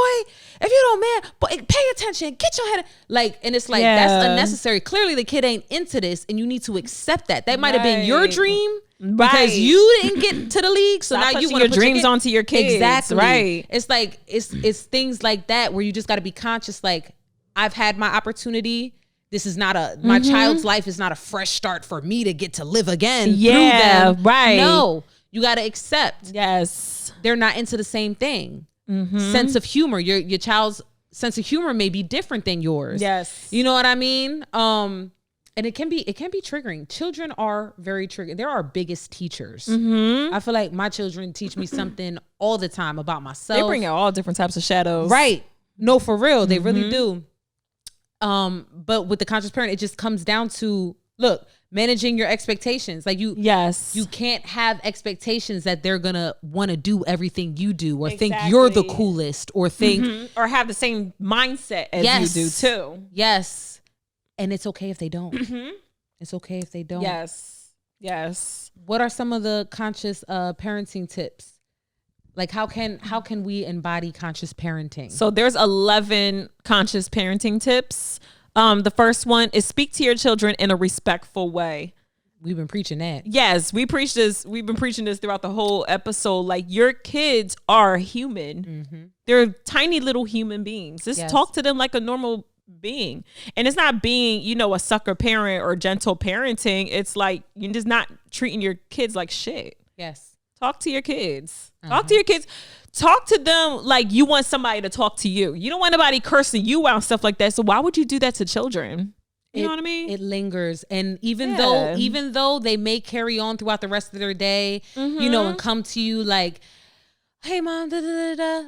[SPEAKER 1] if you don't pay attention, get your head. Like, and it's like, that's unnecessary. Clearly the kid ain't into this and you need to accept that. That might have been your dream. Because you didn't get to the league, so now you want to
[SPEAKER 2] put your dreams onto your kids.
[SPEAKER 1] Exactly.
[SPEAKER 2] Right.
[SPEAKER 1] It's like it's things like that where you just got to be conscious. Like I've had my opportunity. This is not my child's life is not a fresh start for me to get to live again.
[SPEAKER 2] Yeah.
[SPEAKER 1] Through them.
[SPEAKER 2] Right.
[SPEAKER 1] No, you got to accept.
[SPEAKER 2] Yes.
[SPEAKER 1] They're not into the same thing. Sense of humor. Your child's sense of humor may be different than yours.
[SPEAKER 2] Yes.
[SPEAKER 1] You know what I mean? And it can be triggering. Children are very triggering. They're our biggest teachers. I feel like my children teach me something all the time about myself.
[SPEAKER 2] They bring out all different types of shadows.
[SPEAKER 1] Right. No, for real. They really do. But with the conscious parent, it just comes down to, look, managing your expectations. Like you can't have expectations that they're going to want to do everything you do or think you're the coolest or think.
[SPEAKER 2] Or have the same mindset as you do too.
[SPEAKER 1] Yes. And it's okay if they don't. It's okay if they don't.
[SPEAKER 2] Yes. Yes.
[SPEAKER 1] What are some of the conscious parenting tips? Like how can we embody conscious parenting?
[SPEAKER 2] So there's 11 conscious parenting tips. The first one is speak to your children in a respectful way.
[SPEAKER 1] We've been preaching that.
[SPEAKER 2] Yes, we preach this. We've been preaching this throughout the whole episode. Like your kids are human. They're tiny little human beings. Just talk to them like a normal being. And it's not being, a sucker parent or gentle parenting. It's like you're just not treating your kids like shit.
[SPEAKER 1] Yes.
[SPEAKER 2] Talk to your kids. Talk to your kids. Talk to them like you want somebody to talk to you. You don't want anybody cursing you out and stuff like that. So why would you do that to children? You know what I mean?
[SPEAKER 1] It lingers. And even though they may carry on throughout the rest of their day, and come to you like, hey mom,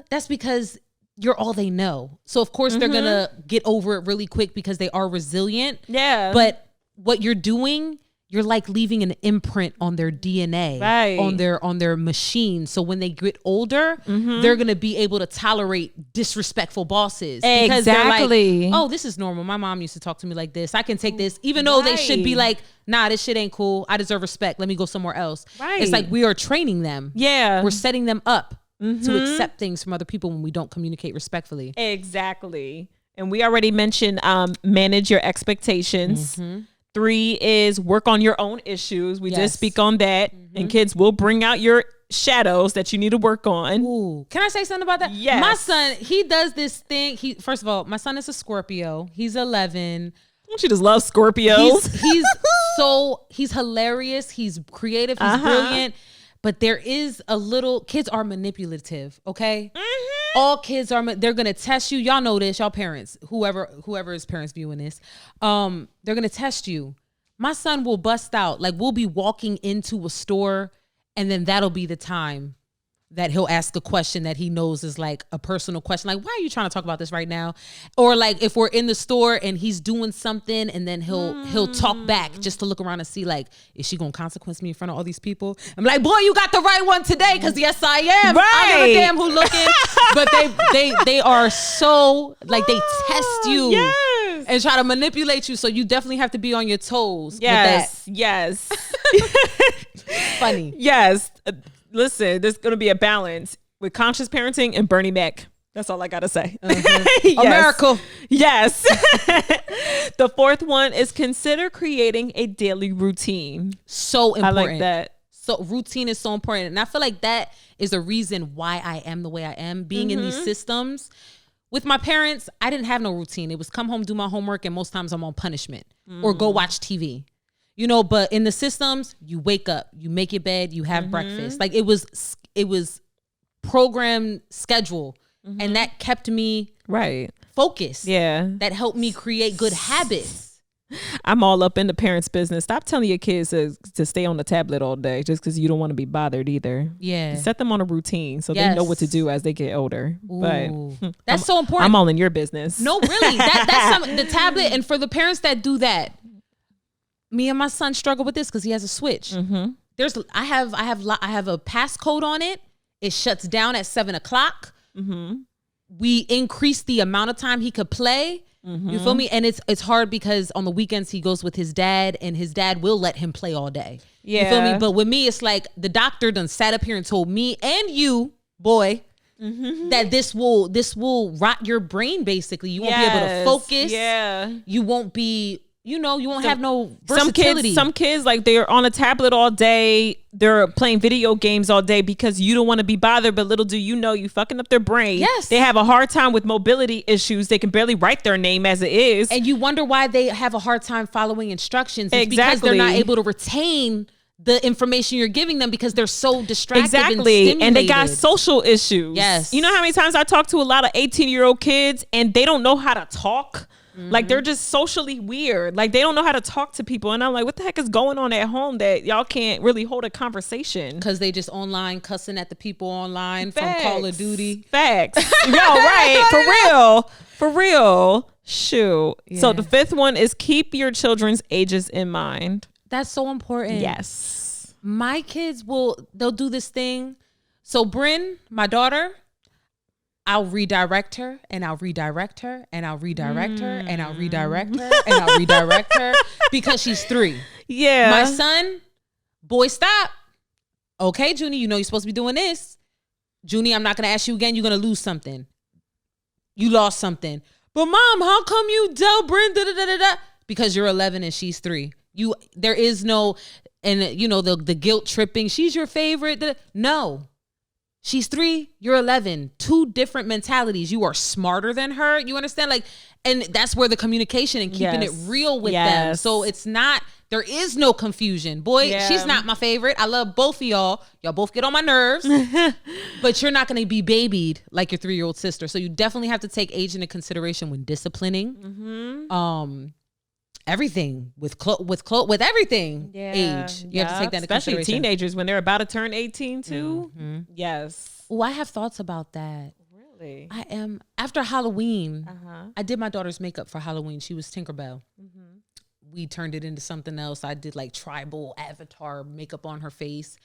[SPEAKER 1] that's because you're all they know. So of course they're going to get over it really quick because they are resilient.
[SPEAKER 2] Yeah.
[SPEAKER 1] But what you're doing, you're like leaving an imprint on their DNA, on their machine. So when they get older, they're going to be able to tolerate disrespectful bosses. Because they're like, oh, this is normal. My mom used to talk to me like this. I can take this, even though they should be like, nah, this shit ain't cool. I deserve respect. Let me go somewhere else. Right. It's like we are training them.
[SPEAKER 2] Yeah.
[SPEAKER 1] We're setting them up to accept things from other people when we don't communicate respectfully.
[SPEAKER 2] Exactly. And we already mentioned manage your expectations. 3 is work on your own issues. We did speak on that. And kids will bring out your shadows that you need to work on.
[SPEAKER 1] Ooh. Can I say something about that?
[SPEAKER 2] Yes.
[SPEAKER 1] My son, he does this thing. First of all, my son is a Scorpio. He's 11.
[SPEAKER 2] She just loves Scorpios.
[SPEAKER 1] He's hilarious. He's creative. He's brilliant. But there is kids are manipulative. Okay. All kids they're going to test you. Y'all know this, y'all parents, whoever is parents viewing this. They're going to test you. My son will bust out. Like, we'll be walking into a store, and then that'll be the time that he'll ask a question that he knows is like a personal question. Like, why are you trying to talk about this right now? Or like if we're in the store and he's doing something, and then he'll talk back just to look around and see, like, is she going to consequence me in front of all these people? I'm like, boy, you got the right one today. Because yes, I am.
[SPEAKER 2] Right.
[SPEAKER 1] I don't give a damn who looking. But they are so, like, they test you.
[SPEAKER 2] Yes.
[SPEAKER 1] And try to manipulate you. So you definitely have to be on your toes.
[SPEAKER 2] Yes.
[SPEAKER 1] With that.
[SPEAKER 2] Yes.
[SPEAKER 1] Funny.
[SPEAKER 2] Yes. Listen, there's going to be a balance with conscious parenting and Bernie Mac. That's all I got to say.
[SPEAKER 1] Yes. America.
[SPEAKER 2] Yes. The 4th one is consider creating a daily routine.
[SPEAKER 1] So important.
[SPEAKER 2] I like that.
[SPEAKER 1] So routine is so important. And I feel like that is the reason why I am the way I am. Being in these systems. With my parents, I didn't have no routine. It was come home, do my homework, and most times I'm on punishment or go watch TV. You know, but in the systems, you wake up, you make your bed, you have breakfast. Like, it was programmed schedule, and that kept me focused.
[SPEAKER 2] Yeah.
[SPEAKER 1] That helped me create good habits.
[SPEAKER 2] I'm all up in the parents' business. Stop telling your kids to stay on the tablet all day just because you don't want to be bothered either.
[SPEAKER 1] Yeah.
[SPEAKER 2] Set them on a routine so they know what to do as they get older.
[SPEAKER 1] Ooh.
[SPEAKER 2] But
[SPEAKER 1] that's so important.
[SPEAKER 2] I'm all in your business.
[SPEAKER 1] No, really. That's the tablet. And for the parents that do that, me and my son struggle with this because he has a Switch. I have a passcode on it. It shuts down at 7:00. We increase the amount of time he could play. You feel me? And it's hard because on the weekends he goes with his dad, and his dad will let him play all day. Yeah. You feel me? But with me, it's like the doctor done sat up here and told me and you, boy, that this will rot your brain. Basically, you won't be able to focus. Yeah. You won't be. You won't have no versatility.
[SPEAKER 2] Some kids, like, they're on a tablet all day. They're playing video games all day because you don't want to be bothered. But little do you know, you fucking up their brain.
[SPEAKER 1] Yes.
[SPEAKER 2] They have a hard time with mobility issues. They can barely write their name as it is.
[SPEAKER 1] And you wonder why they have a hard time following instructions. It's because they're not able to retain the information you're giving them because they're so distracted
[SPEAKER 2] and they got social issues.
[SPEAKER 1] Yes.
[SPEAKER 2] You know how many times I talk to a lot of 18-year-old kids and they don't know how to talk? Like, they're just socially weird. Like, they don't know how to talk to people. And I'm like, what the heck is going on at home that y'all can't really hold a conversation?
[SPEAKER 1] Because they just online cussing at the people online from Call of Duty.
[SPEAKER 2] Facts. Yo, right. For real. Shoot. Yeah. So the 5th one is keep your children's ages in mind.
[SPEAKER 1] That's so important.
[SPEAKER 2] Yes.
[SPEAKER 1] My kids they'll do this thing. So Bryn, my daughter, I'll redirect her and I'll redirect her and I'll redirect her and I'll redirect her and I'll redirect her because she's 3.
[SPEAKER 2] Yeah.
[SPEAKER 1] My son, boy, stop. Okay, Junie, you know you're supposed to be doing this. Junie, I'm not going to ask you again. You're going to lose something. You lost something. But Mom, how come you tell Bryn da-da-da-da-da? Because you're 11 and she's 3. There is no, and the guilt tripping. She's your favorite. No. She's 3, you're 11. 2 different mentalities. You are smarter than her. You understand? Like, and that's where the communication and keeping it real with them. So there is no confusion. Boy, she's not my favorite. I love both of y'all. Y'all both get on my nerves. But you're not going to be babied like your 3-year-old sister. So you definitely have to take age into consideration when disciplining. Everything with everything age. You have to take that into consideration.
[SPEAKER 2] Especially teenagers when they're about to turn 18 too. Yes.
[SPEAKER 1] Oh, I have thoughts about that.
[SPEAKER 2] Really?
[SPEAKER 1] I am. After Halloween, I did my daughter's makeup for Halloween. She was Tinkerbell. We turned it into something else. I did like tribal avatar makeup on her face.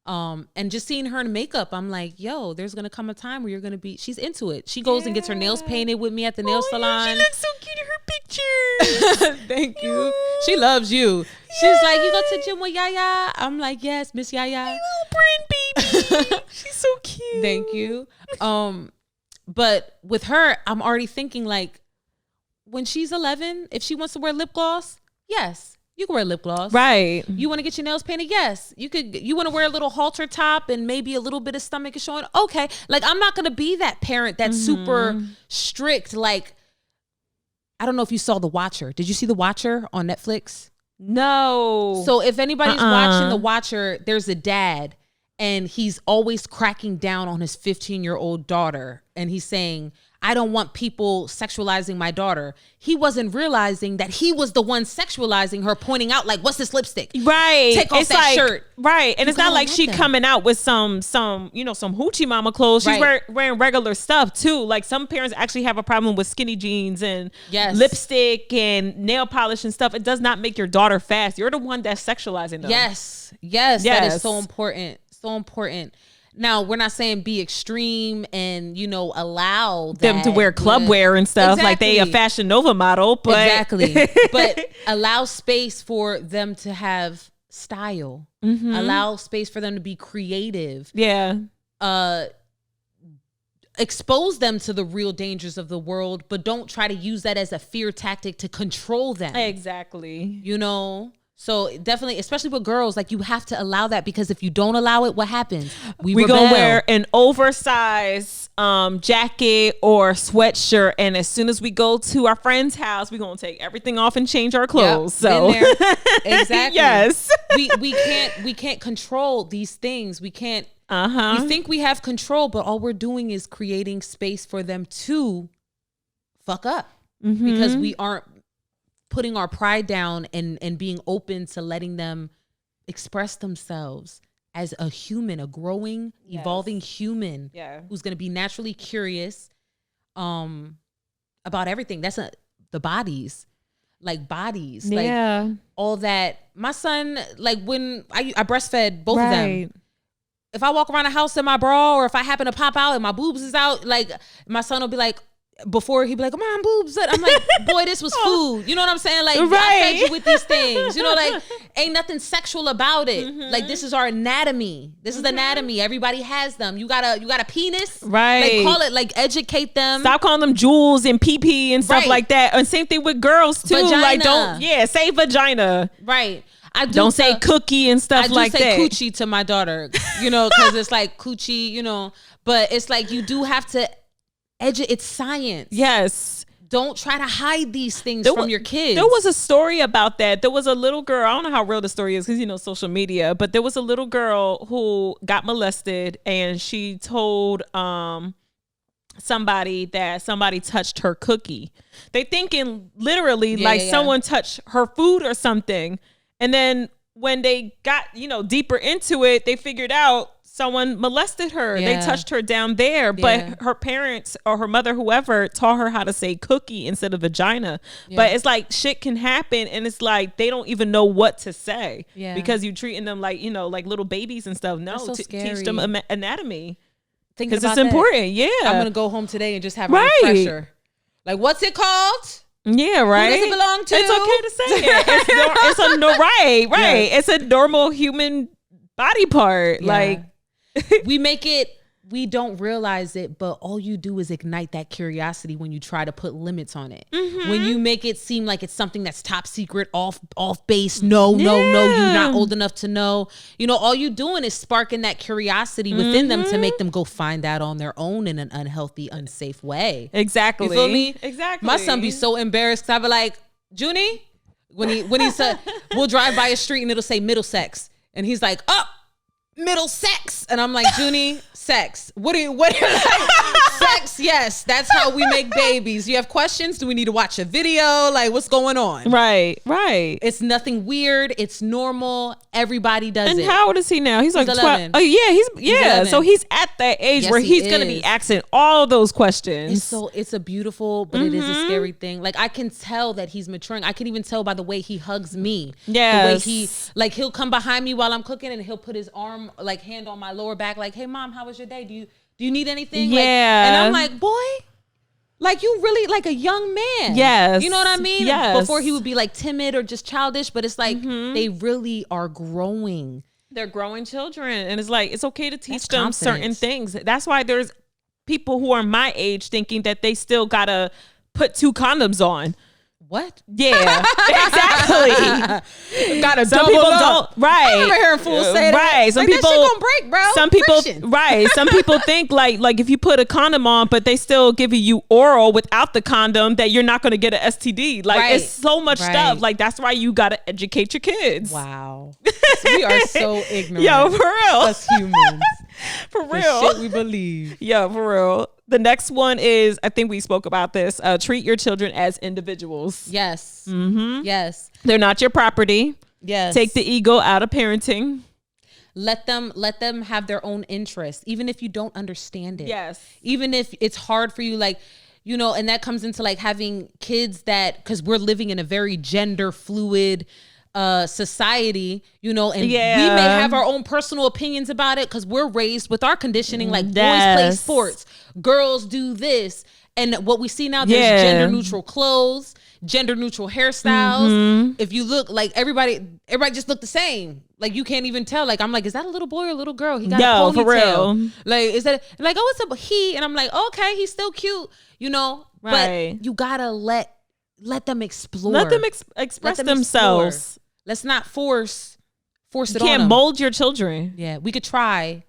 [SPEAKER 1] And just seeing her in makeup, I'm like, yo, there's going to come a time where you're going to be, she's into it. She goes and gets her nails painted with me at the nail salon.
[SPEAKER 2] She looks so cute in her pictures.
[SPEAKER 1] Thank you. She loves you. She's like, you go to gym with Yaya? I'm like, yes, Miss Yaya.
[SPEAKER 2] Hey, little Bryn baby. She's so cute.
[SPEAKER 1] Thank you. But with her, I'm already thinking like, when she's 11, if she wants to wear lip gloss, yes, you can wear lip gloss.
[SPEAKER 2] Right.
[SPEAKER 1] You want to get your nails painted? Yes, you could. You want to wear a little halter top and maybe a little bit of stomach is showing? Okay. Like, I'm not going to be that parent that's super strict. Like, I don't know if you saw The Watcher. Did you see The Watcher on Netflix?
[SPEAKER 2] No.
[SPEAKER 1] So if anybody's watching The Watcher, there's a dad and he's always cracking down on his 15-year-old daughter. And he's saying, I don't want people sexualizing my daughter. He wasn't realizing that he was the one sexualizing her, pointing out like, what's this lipstick?
[SPEAKER 2] Right.
[SPEAKER 1] Take off that shirt.
[SPEAKER 2] Right. And it's not like she
[SPEAKER 1] them.
[SPEAKER 2] coming out with some hoochie mama clothes. She's wearing regular stuff too. Like some parents actually have a problem with skinny jeans and lipstick and nail polish and stuff. It does not make your daughter fast. You're the one that's sexualizing them.
[SPEAKER 1] Yes. That is so important. So important. Now, we're not saying be extreme and, allow
[SPEAKER 2] them to wear club wear and stuff like they a Fashion Nova model. But
[SPEAKER 1] exactly. But allow space for them to have style. Allow space for them to be creative.
[SPEAKER 2] Yeah.
[SPEAKER 1] Expose them to the real dangers of the world, but don't try to use that as a fear tactic to control them.
[SPEAKER 2] Exactly.
[SPEAKER 1] So definitely, especially with girls, like you have to allow that, because if you don't allow it, what happens? We
[SPEAKER 2] gonna wear an oversized jacket or sweatshirt, and as soon as we go to our friend's house, we're gonna take everything off and change our clothes.
[SPEAKER 1] Yep, exactly.
[SPEAKER 2] Yes.
[SPEAKER 1] we can't control these things. We can't. We think we have control, but all we're doing is creating space for them to fuck up because we aren't putting our pride down and being open to letting them express themselves as a human, a growing, evolving human who's going to be naturally curious about everything. That's the bodies, like all that. My son, like when I breastfed both of them. If I walk around the house in my bra, or if I happen to pop out and my boobs is out, like my son will be like, before he'd be like, Mom, boobs. I'm like, boy, this was food. You know what I'm saying? Like, I fed you with these things. Like, ain't nothing sexual about it. Like, this is our anatomy. This is anatomy. Everybody has them. You got a penis.
[SPEAKER 2] Right.
[SPEAKER 1] Like, call it, like, educate them.
[SPEAKER 2] Stop calling them jewels and pee and stuff like that. And same thing with girls, too.
[SPEAKER 1] Vagina.
[SPEAKER 2] Like, say vagina.
[SPEAKER 1] Right.
[SPEAKER 2] Don't say cookie and stuff like that.
[SPEAKER 1] I do say coochie to my daughter, because it's like coochie, but it's like you do have to it's science.
[SPEAKER 2] Yes.
[SPEAKER 1] Don't try to hide these things from your kids.
[SPEAKER 2] There was a story about that. There was a little girl. I don't know how real the story is because, social media. But there was a little girl who got molested, and she told somebody that somebody touched her cookie. They thinking literally someone touched her food or something. And then when they got, deeper into it, they figured out someone molested her. They touched her down there, but her parents or her mother, whoever, taught her how to say cookie instead of vagina. But it's like shit can happen, and it's like they don't even know what to say because you're treating them like, like little babies and stuff. No, teach them anatomy because it's important. Yeah,
[SPEAKER 1] I'm gonna go home today and just have a refresher. Like, what's it called?
[SPEAKER 2] Yeah, right.
[SPEAKER 1] Who does it belong to?
[SPEAKER 2] It's okay to say it. It's a normal human body part. Like.
[SPEAKER 1] We don't realize it, but all you do is ignite that curiosity when you try to put limits on it. When you make it seem like it's something that's top secret, off base. No, you're not old enough to know. All you doing is sparking that curiosity within them to make them go find that on their own in an unhealthy, unsafe way.
[SPEAKER 2] Exactly.
[SPEAKER 1] You feel me?
[SPEAKER 2] Exactly.
[SPEAKER 1] My son be so embarrassed because I be like, Junie, when he said, we'll drive by a street and it'll say Middlesex. And he's like, oh, middle sex. And I'm like, Junie, sex. What are you like? Sex, yes. That's how we make babies. You have questions? Do we need to watch a video? Like, what's going on?
[SPEAKER 2] Right.
[SPEAKER 1] It's nothing weird. It's normal. Everybody does it.
[SPEAKER 2] And how old is he now? He's like
[SPEAKER 1] 11.
[SPEAKER 2] 12. Oh yeah, he's 11. So he's at that age where he's gonna be asking all those questions.
[SPEAKER 1] It's a beautiful, but it is a scary thing. Like, I can tell that he's maturing. I can even tell by the way he hugs me.
[SPEAKER 2] Yes.
[SPEAKER 1] The way he'll come behind me while I'm cooking and he'll put his arm, like, hand on my lower back, like, hey Mom, how was your day? Do you need anything?
[SPEAKER 2] Yeah.
[SPEAKER 1] And I'm like, boy, like, you really like a young man.
[SPEAKER 2] Yes.
[SPEAKER 1] You know what I mean?
[SPEAKER 2] Yes.
[SPEAKER 1] Before he would be like timid or just childish, but it's like they really are growing.
[SPEAKER 2] They're growing children, and it's like it's okay to teach them certain things. That's why there's people who are my age thinking that they still gotta put 2 condoms on.
[SPEAKER 1] What?
[SPEAKER 2] Yeah, exactly.
[SPEAKER 1] Got to
[SPEAKER 2] Some people don't. Right.
[SPEAKER 1] I remember hearing fools say that.
[SPEAKER 2] Right. Some
[SPEAKER 1] like,
[SPEAKER 2] people
[SPEAKER 1] that shit gonna break, bro.
[SPEAKER 2] Some people,
[SPEAKER 1] Friction.
[SPEAKER 2] right. Some people think like if you put a condom on, but they still giving you oral without the condom, that you're not going to get an STD. Like
[SPEAKER 1] Right.
[SPEAKER 2] it's so much stuff. Like that's why you got to educate your kids.
[SPEAKER 1] Wow. We are so ignorant.
[SPEAKER 2] Yo, for real.
[SPEAKER 1] Us humans.
[SPEAKER 2] For
[SPEAKER 1] The
[SPEAKER 2] real.
[SPEAKER 1] shit we believe.
[SPEAKER 2] Yeah, for real. The next one is, I think we spoke about this. Treat your children as individuals.
[SPEAKER 1] Yes.
[SPEAKER 2] Mm-hmm.
[SPEAKER 1] Yes.
[SPEAKER 2] They're not your property.
[SPEAKER 1] Yes.
[SPEAKER 2] Take the ego out of parenting.
[SPEAKER 1] Let them have their own interests, even if you don't understand it.
[SPEAKER 2] Yes.
[SPEAKER 1] Even if it's hard for you, like, you know, and that comes into like having kids that, because we're living in a very gender fluid society, you know, and we may have our own personal opinions about it because we're raised with our conditioning, like boys play sports, girls do this. And what we see now, there's gender neutral clothes, gender neutral hairstyles.
[SPEAKER 2] Mm-hmm.
[SPEAKER 1] If you look, like everybody just look the same. Like you can't even tell. Like I'm like, is that a little boy or a little girl? He got a ponytail.
[SPEAKER 2] For real.
[SPEAKER 1] Like is that like, oh, it's a he? And I'm like, okay, he's still cute, you know.
[SPEAKER 2] Right.
[SPEAKER 1] But you gotta let them explore.
[SPEAKER 2] Let them express themselves.
[SPEAKER 1] Explore. Let's not force it on them.
[SPEAKER 2] You can't mold your children.
[SPEAKER 1] Yeah, we could try.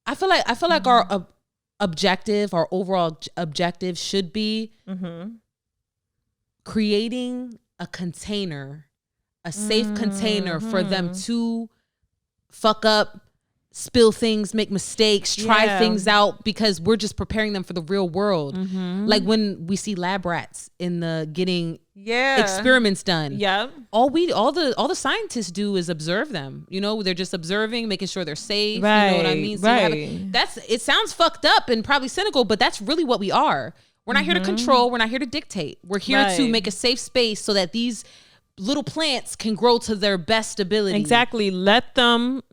[SPEAKER 1] I feel like our objective, our overall objective should be creating a container, a safe container for them to fuck up, spill things, make mistakes, try things out, because we're just preparing them for the real world. Like when we see lab rats in the getting experiments done. Yeah. All the scientists do is observe them. You know, they're just observing, making sure they're safe.
[SPEAKER 2] Right.
[SPEAKER 1] You know what I mean? So it sounds fucked up and probably cynical, but that's really what we are. We're not here to control. We're not here to dictate. We're here to make a safe space so that these little plants can grow to their best ability.
[SPEAKER 2] Exactly. Let them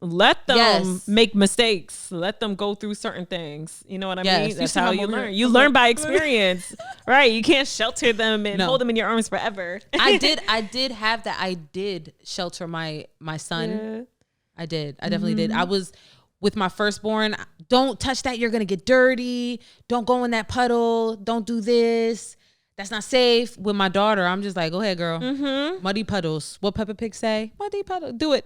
[SPEAKER 2] make mistakes. Let them go through certain things. You know what I mean? That's how you learn. You learn by experience. Right. You can't shelter them and hold them in your arms forever.
[SPEAKER 1] I did have that. I did shelter my son. Yeah. I did. I definitely did. I was with my firstborn. Don't touch that. You're going to get dirty. Don't go in that puddle. Don't do this. That's not safe. With my daughter, I'm just like, go ahead, girl. Muddy puddles. What Peppa Pig say? Muddy puddle. Do it.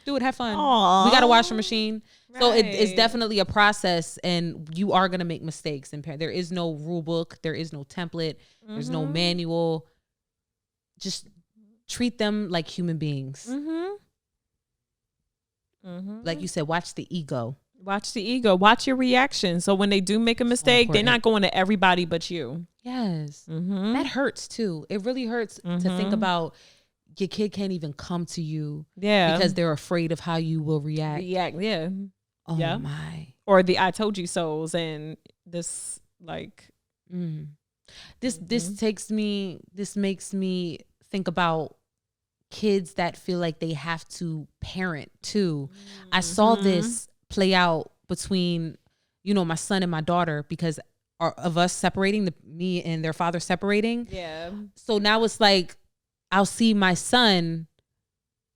[SPEAKER 1] Have fun. Aww. We got a washing machine. Right. So it's definitely a process, and you are going to make mistakes. And there is no rule book. There is no template. There's no manual. Just treat them like human beings. Like you said, watch the ego.
[SPEAKER 2] Watch the ego. Watch your reaction. So when they do make a mistake, they're not going to everybody but you. Yes.
[SPEAKER 1] That hurts too. It really hurts to think about your kid can't even come to you because they're afraid of how you will react. Oh my.
[SPEAKER 2] Or the I told you so's and this like
[SPEAKER 1] this makes me think about kids that feel like they have to parent too. I saw this play out between, you know, my son and my daughter because of us separating, me and their father separating. Yeah. So now it's like, I'll see my son,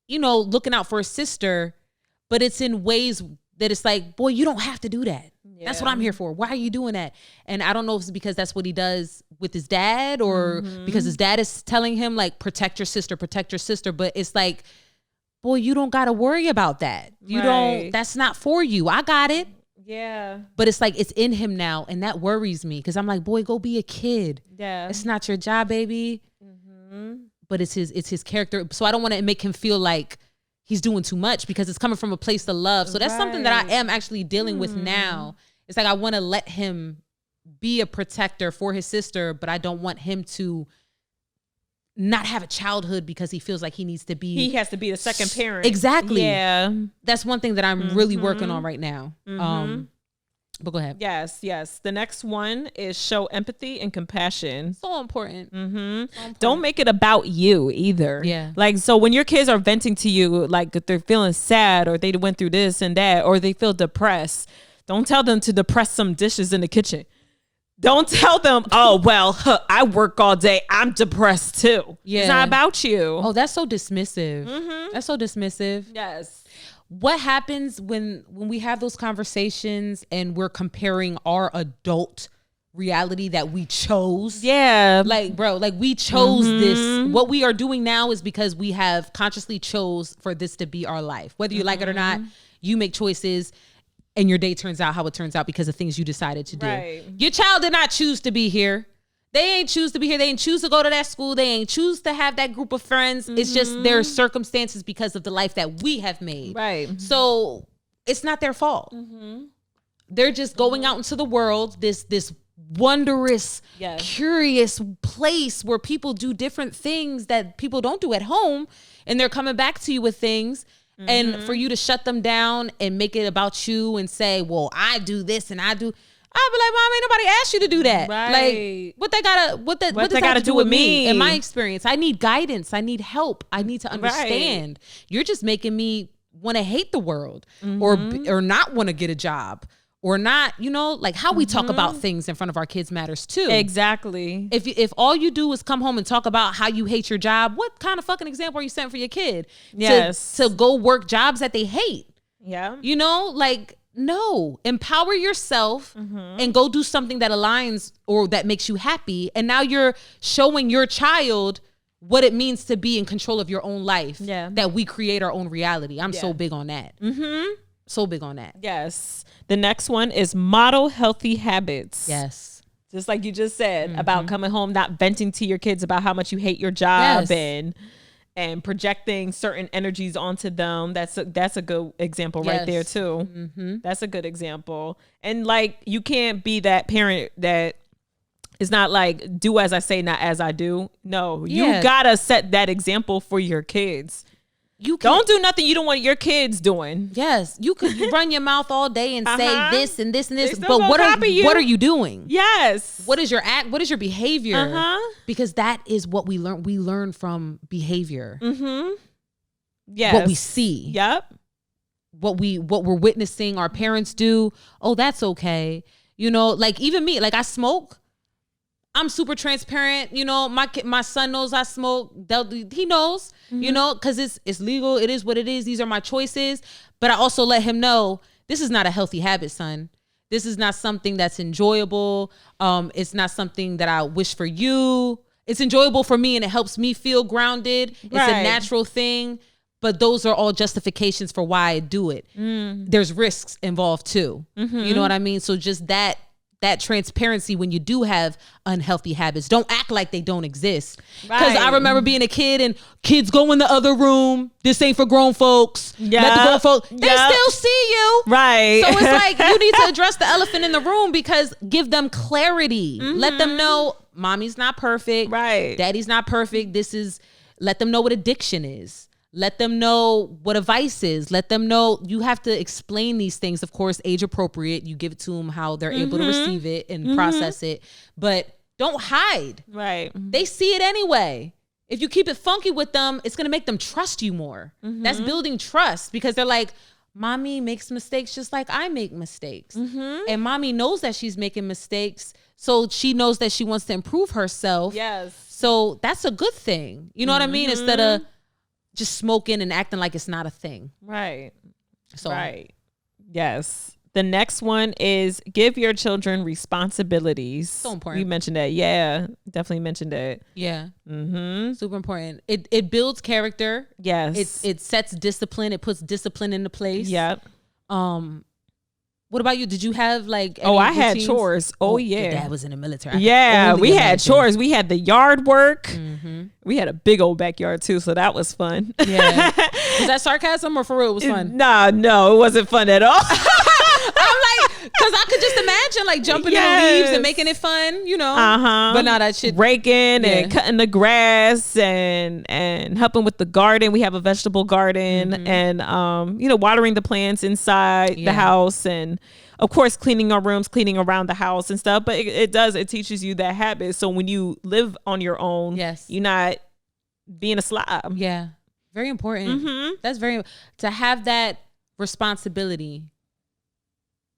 [SPEAKER 1] you know, looking out for his sister, but it's in ways that it's like, boy, you don't have to do that. Yeah. That's what I'm here for. Why are you doing that? And I don't know if it's because that's what he does with his dad or because his dad is telling him like, protect your sister. But it's like, boy, you don't got to worry about that. You don't, that's not for you. I got it. Yeah. But it's like, it's in him now. And that worries me. Cause I'm like, boy, go be a kid. Yeah. It's not your job, baby. But it's his character. So I don't want to make him feel like he's doing too much because it's coming from a place of love. So that's something that I am actually dealing with now. It's like, I want to let him be a protector for his sister, but I don't want him to not have a childhood because he feels like he needs to be.
[SPEAKER 2] He has to be the second parent.
[SPEAKER 1] Exactly. Yeah. That's one thing that I'm really working on right now. But go ahead.
[SPEAKER 2] Yes. The next one is show empathy and compassion.
[SPEAKER 1] So important. So important.
[SPEAKER 2] Don't make it about you either. Yeah. Like, so when your kids are venting to you, like if they're feeling sad or they went through this and that, or they feel depressed, don't tell them to depress some dishes in the kitchen. Don't tell them, oh, well, I work all day. I'm depressed too. Yeah. It's not about you.
[SPEAKER 1] Oh, that's so dismissive. That's so dismissive.
[SPEAKER 2] Yes.
[SPEAKER 1] What happens when we have those conversations and we're comparing our adult reality that we chose.
[SPEAKER 2] Yeah.
[SPEAKER 1] Like, bro, like we chose this. What we are doing now is because we have consciously chose for this to be our life. Whether you like it or not, you make choices and your day turns out how it turns out because of things you decided to do.
[SPEAKER 2] Right.
[SPEAKER 1] Your child did not choose to be here. They ain't choose to be here. They ain't choose to go to that school. They ain't choose to have that group of friends. It's just their circumstances because of the life that we have made.
[SPEAKER 2] Right.
[SPEAKER 1] So it's not their fault. They're just going out into the world, this wondrous, curious place where people do different things that people don't do at home, and they're coming back to you with things. And for you to shut them down and make it about you and say, well, I do this and I do, I'll be like, Mom, ain't nobody asked you to do that.
[SPEAKER 2] Right.
[SPEAKER 1] Like, what does that got to do with me? In my experience, I need guidance. I need help. I need to understand. You're just making me want to hate the world or not want to get a job or not, you know, like how we talk about things in front of our kids matters too.
[SPEAKER 2] Exactly.
[SPEAKER 1] If all you do is come home and talk about how you hate your job, what kind of fucking example are you setting for your kid?
[SPEAKER 2] Yes.
[SPEAKER 1] To go work jobs that they hate.
[SPEAKER 2] Yeah.
[SPEAKER 1] You know, like, no, empower yourself and go do something that aligns or that makes you happy. And now you're showing your child what it means to be in control of your own life.
[SPEAKER 2] Yeah.
[SPEAKER 1] That we create our own reality. I'm so big on that. So big on that.
[SPEAKER 2] Yes. The next one is model healthy habits.
[SPEAKER 1] Yes.
[SPEAKER 2] Just like you just said about coming home, not venting to your kids about how much you hate your job and projecting certain energies onto them. That's a good example right there too. That's a good example. And like, you can't be that parent that is not like, do as I say, not as I do. No, you gotta set that example for your kids. You don't do nothing you don't want your kids doing.
[SPEAKER 1] Yes, you could run your mouth all day and say this and this and this, but what are you doing?
[SPEAKER 2] Yes.
[SPEAKER 1] What is your act? What is your behavior? Because that is what we learn. We learn from behavior.
[SPEAKER 2] Yes.
[SPEAKER 1] What we see.
[SPEAKER 2] Yep.
[SPEAKER 1] What we're witnessing our parents do. Oh, that's okay. You know, like even me, like I smoke. I'm super transparent. You know, my son knows I smoke. He knows, you know, because it's legal. It is what it is. These are my choices. But I also let him know this is not a healthy habit, son. This is not something that's enjoyable. It's not something that I wish for you. It's enjoyable for me and it helps me feel grounded. It's a natural thing. But those are all justifications for why I do it. There's risks involved too. You know what I mean? So just that transparency when you do have unhealthy habits. Don't act like they don't exist. Because I remember being a kid and kids go in the other room. This ain't for grown folks. Let the grown folks. They still see you.
[SPEAKER 2] Right.
[SPEAKER 1] So it's like you need to address the elephant in the room because give them clarity. Let them know mommy's not perfect.
[SPEAKER 2] Right.
[SPEAKER 1] Daddy's not perfect. Let them know what addiction is. Let them know what a vice is. Let them know you have to explain these things. Of course, age appropriate. You give it to them how they're able to receive it and process it. But don't hide.
[SPEAKER 2] Right.
[SPEAKER 1] They see it anyway. If you keep it funky with them, it's going to make them trust you more. That's building trust because they're like, mommy makes mistakes just like I make mistakes. And mommy knows that she's making mistakes. So she knows that she wants to improve herself.
[SPEAKER 2] Yes.
[SPEAKER 1] So that's a good thing. You know what I mean? Instead of just smoking and acting like it's not a thing.
[SPEAKER 2] Right.
[SPEAKER 1] So
[SPEAKER 2] right. Yes. The next one is give your children responsibilities.
[SPEAKER 1] So important.
[SPEAKER 2] You mentioned that. Yeah. Definitely mentioned that.
[SPEAKER 1] Yeah. Super important. It builds character.
[SPEAKER 2] Yes.
[SPEAKER 1] It sets discipline. It puts discipline into place.
[SPEAKER 2] Yep.
[SPEAKER 1] What about you? Did you have like
[SPEAKER 2] I had chores. Oh yeah.
[SPEAKER 1] Your dad was in the military.
[SPEAKER 2] Yeah, we had chores. We had the yard work. We had a big old backyard too, so that was fun.
[SPEAKER 1] Yeah. Was that sarcasm or for real? It was fun?
[SPEAKER 2] No, it wasn't fun at all.
[SPEAKER 1] I'm like, because I could just imagine like jumping in the leaves and making it fun, you know. But now that shit,
[SPEAKER 2] raking and cutting the grass and helping with the garden. We have a vegetable garden and watering the plants inside the house and of course cleaning our rooms, cleaning around the house and stuff. But it teaches you that habit. So when you live on your own, you're not being a slob.
[SPEAKER 1] Yeah, very important. That's to have that responsibility.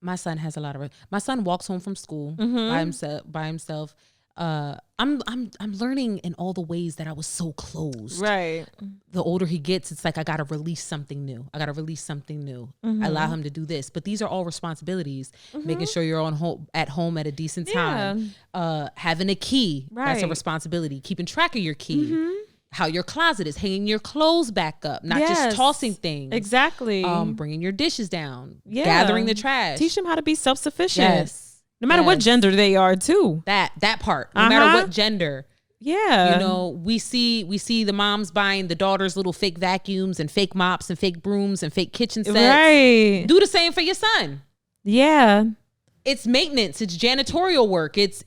[SPEAKER 1] My son has a lot of. My son walks home from school by himself. I'm learning in all the ways that I was so closed.
[SPEAKER 2] Right.
[SPEAKER 1] The older he gets, it's like I gotta release something new. I allow him to do this. But these are all responsibilities. Making sure you're at home at a decent time. Having a key, that's a responsibility. Keeping track of your key. How your closet is, hanging your clothes back up, not just tossing things.
[SPEAKER 2] Exactly.
[SPEAKER 1] Bringing your dishes down. Gathering the trash.
[SPEAKER 2] Teach them how to be self-sufficient.
[SPEAKER 1] Yes.
[SPEAKER 2] No matter what gender they are, too.
[SPEAKER 1] That part. No matter what gender.
[SPEAKER 2] Yeah.
[SPEAKER 1] You know, we see the moms buying the daughters little fake vacuums and fake mops and fake brooms and fake kitchen sets.
[SPEAKER 2] Right.
[SPEAKER 1] Do the same for your son.
[SPEAKER 2] Yeah.
[SPEAKER 1] It's maintenance. It's janitorial work. It's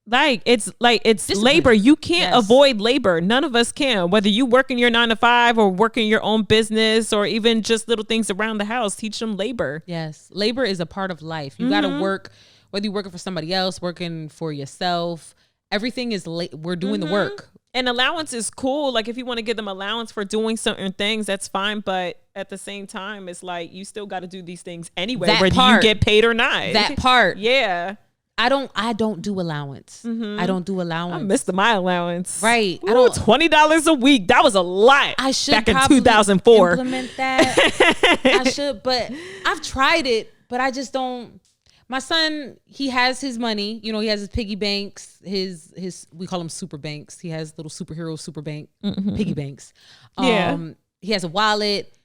[SPEAKER 2] discipline. Labor. You can't avoid labor. None of us can. Whether you work in your 9 to 5 or working your own business or even just little things around the house, teach them labor.
[SPEAKER 1] Yes. Labor is a part of life. You got to work, whether you're working for somebody else, working for yourself. Everything is we're doing the work.
[SPEAKER 2] And allowance is cool. Like if you want to give them allowance for doing certain things, that's fine. But at the same time, it's like you still got to do these things anyway, whether you get paid or not.
[SPEAKER 1] That part.
[SPEAKER 2] Yeah.
[SPEAKER 1] I don't do allowance. I don't do allowance.
[SPEAKER 2] I missed my allowance.
[SPEAKER 1] Right.
[SPEAKER 2] Ooh, I don't $20 a week. That was a lot.
[SPEAKER 1] I should
[SPEAKER 2] back in 2004.
[SPEAKER 1] Implement that. I should, but I've tried it, but I just don't. My son, he has his money. You know, he has his piggy banks. His we call them super banks. He has little superhero super bank piggy banks. He has a wallet.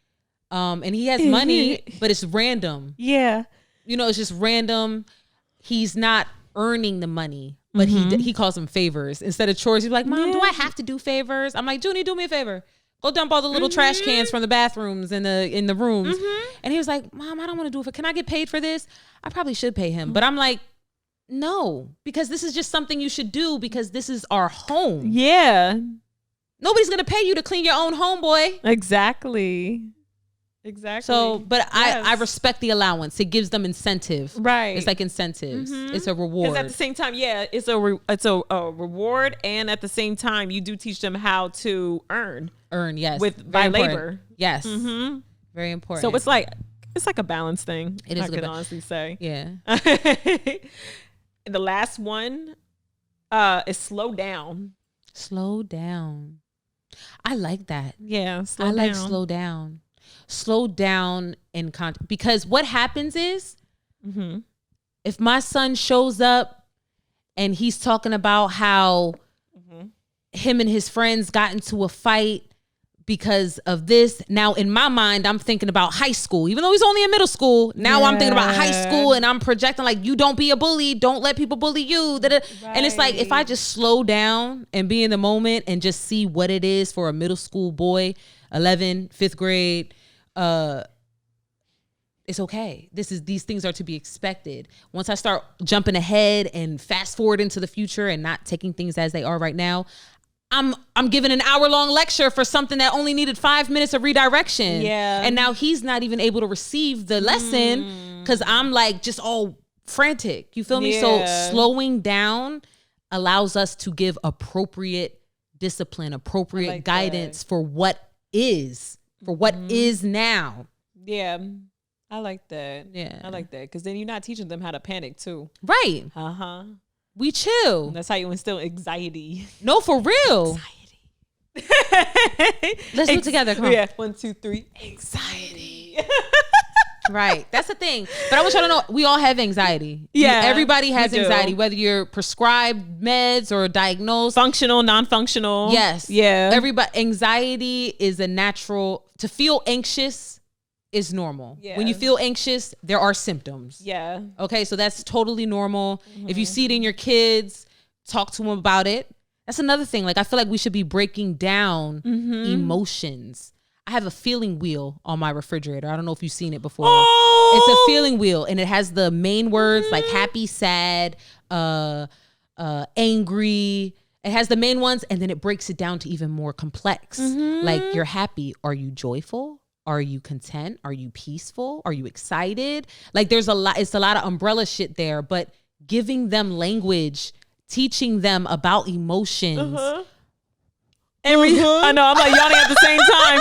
[SPEAKER 1] And he has money, but it's random.
[SPEAKER 2] Yeah.
[SPEAKER 1] You know, it's just random. He's not earning the money, but he calls them favors instead of chores. He's like, Mom, do I have to do favors? I'm like, Junie, do me a favor. Go dump all the little trash cans from the bathrooms in the rooms. And he was like, Mom, I don't want to do it. Can I get paid for this? I probably should pay him. But I'm like, no, because this is just something you should do because this is our home.
[SPEAKER 2] Yeah.
[SPEAKER 1] Nobody's going to pay you to clean your own home, boy.
[SPEAKER 2] Exactly.
[SPEAKER 1] So, but I respect the allowance. It gives them incentive.
[SPEAKER 2] Right.
[SPEAKER 1] It's like incentives. It's a reward.
[SPEAKER 2] Because at the same time, it's a reward, and at the same time, you do teach them how to earn.
[SPEAKER 1] Yes.
[SPEAKER 2] By labor.
[SPEAKER 1] Yes. Very important.
[SPEAKER 2] So it's like a balance thing.
[SPEAKER 1] It is.
[SPEAKER 2] I can honestly say.
[SPEAKER 1] Yeah.
[SPEAKER 2] The last one is slow down.
[SPEAKER 1] Slow down. I like that.
[SPEAKER 2] Yeah.
[SPEAKER 1] I like slow down. Slow down in because what happens is if my son shows up and he's talking about how him and his friends got into a fight because of this. Now in my mind, I'm thinking about high school, even though he's only in middle school. Now I'm thinking about high school and I'm projecting like, you don't be a bully. Don't let people bully you. Right. And it's like, if I just slow down and be in the moment and just see what it is for a middle school boy, 11, 5th grade, it's okay. These things are to be expected. Once I start jumping ahead and fast forward into the future and not taking things as they are right now, I'm giving an hour-long lecture for something that only needed 5 minutes of redirection.
[SPEAKER 2] Yeah.
[SPEAKER 1] And now he's not even able to receive the lesson because I'm like just all frantic. You feel me? So slowing down allows us to give appropriate discipline, appropriate guidance for what is now.
[SPEAKER 2] Yeah. I like that.
[SPEAKER 1] Yeah.
[SPEAKER 2] I like that. Because then you're not teaching them how to panic too.
[SPEAKER 1] Right. We chill.
[SPEAKER 2] That's how you instill anxiety.
[SPEAKER 1] No, for real.
[SPEAKER 2] Anxiety.
[SPEAKER 1] Let's do it together. Come on.
[SPEAKER 2] Yeah. 1, 2, 3. Anxiety.
[SPEAKER 1] Right. That's the thing. But I want y'all to know we all have anxiety.
[SPEAKER 2] Yeah.
[SPEAKER 1] Everybody has anxiety, whether you're prescribed meds or diagnosed.
[SPEAKER 2] Functional, non-functional.
[SPEAKER 1] Yes.
[SPEAKER 2] Yeah.
[SPEAKER 1] Anxiety is a natural. To feel anxious is normal.
[SPEAKER 2] Yeah.
[SPEAKER 1] When you feel anxious, there are symptoms.
[SPEAKER 2] Yeah.
[SPEAKER 1] Okay. So that's totally normal. If you see it in your kids, talk to them about it. That's another thing. Like, I feel like we should be breaking down emotions. I have a feeling wheel on my refrigerator. I don't know if you've seen it before.
[SPEAKER 2] Oh!
[SPEAKER 1] It's a feeling wheel, and it has the main words like happy, sad, angry. It has the main ones, and then it breaks it down to even more complex. Like, you're happy. Are you joyful? Are you content? Are you peaceful? Are you excited? Like, there's a lot. It's a lot of umbrella shit there, but giving them language, teaching them about emotions.
[SPEAKER 2] I know, I'm like yawning at the same time.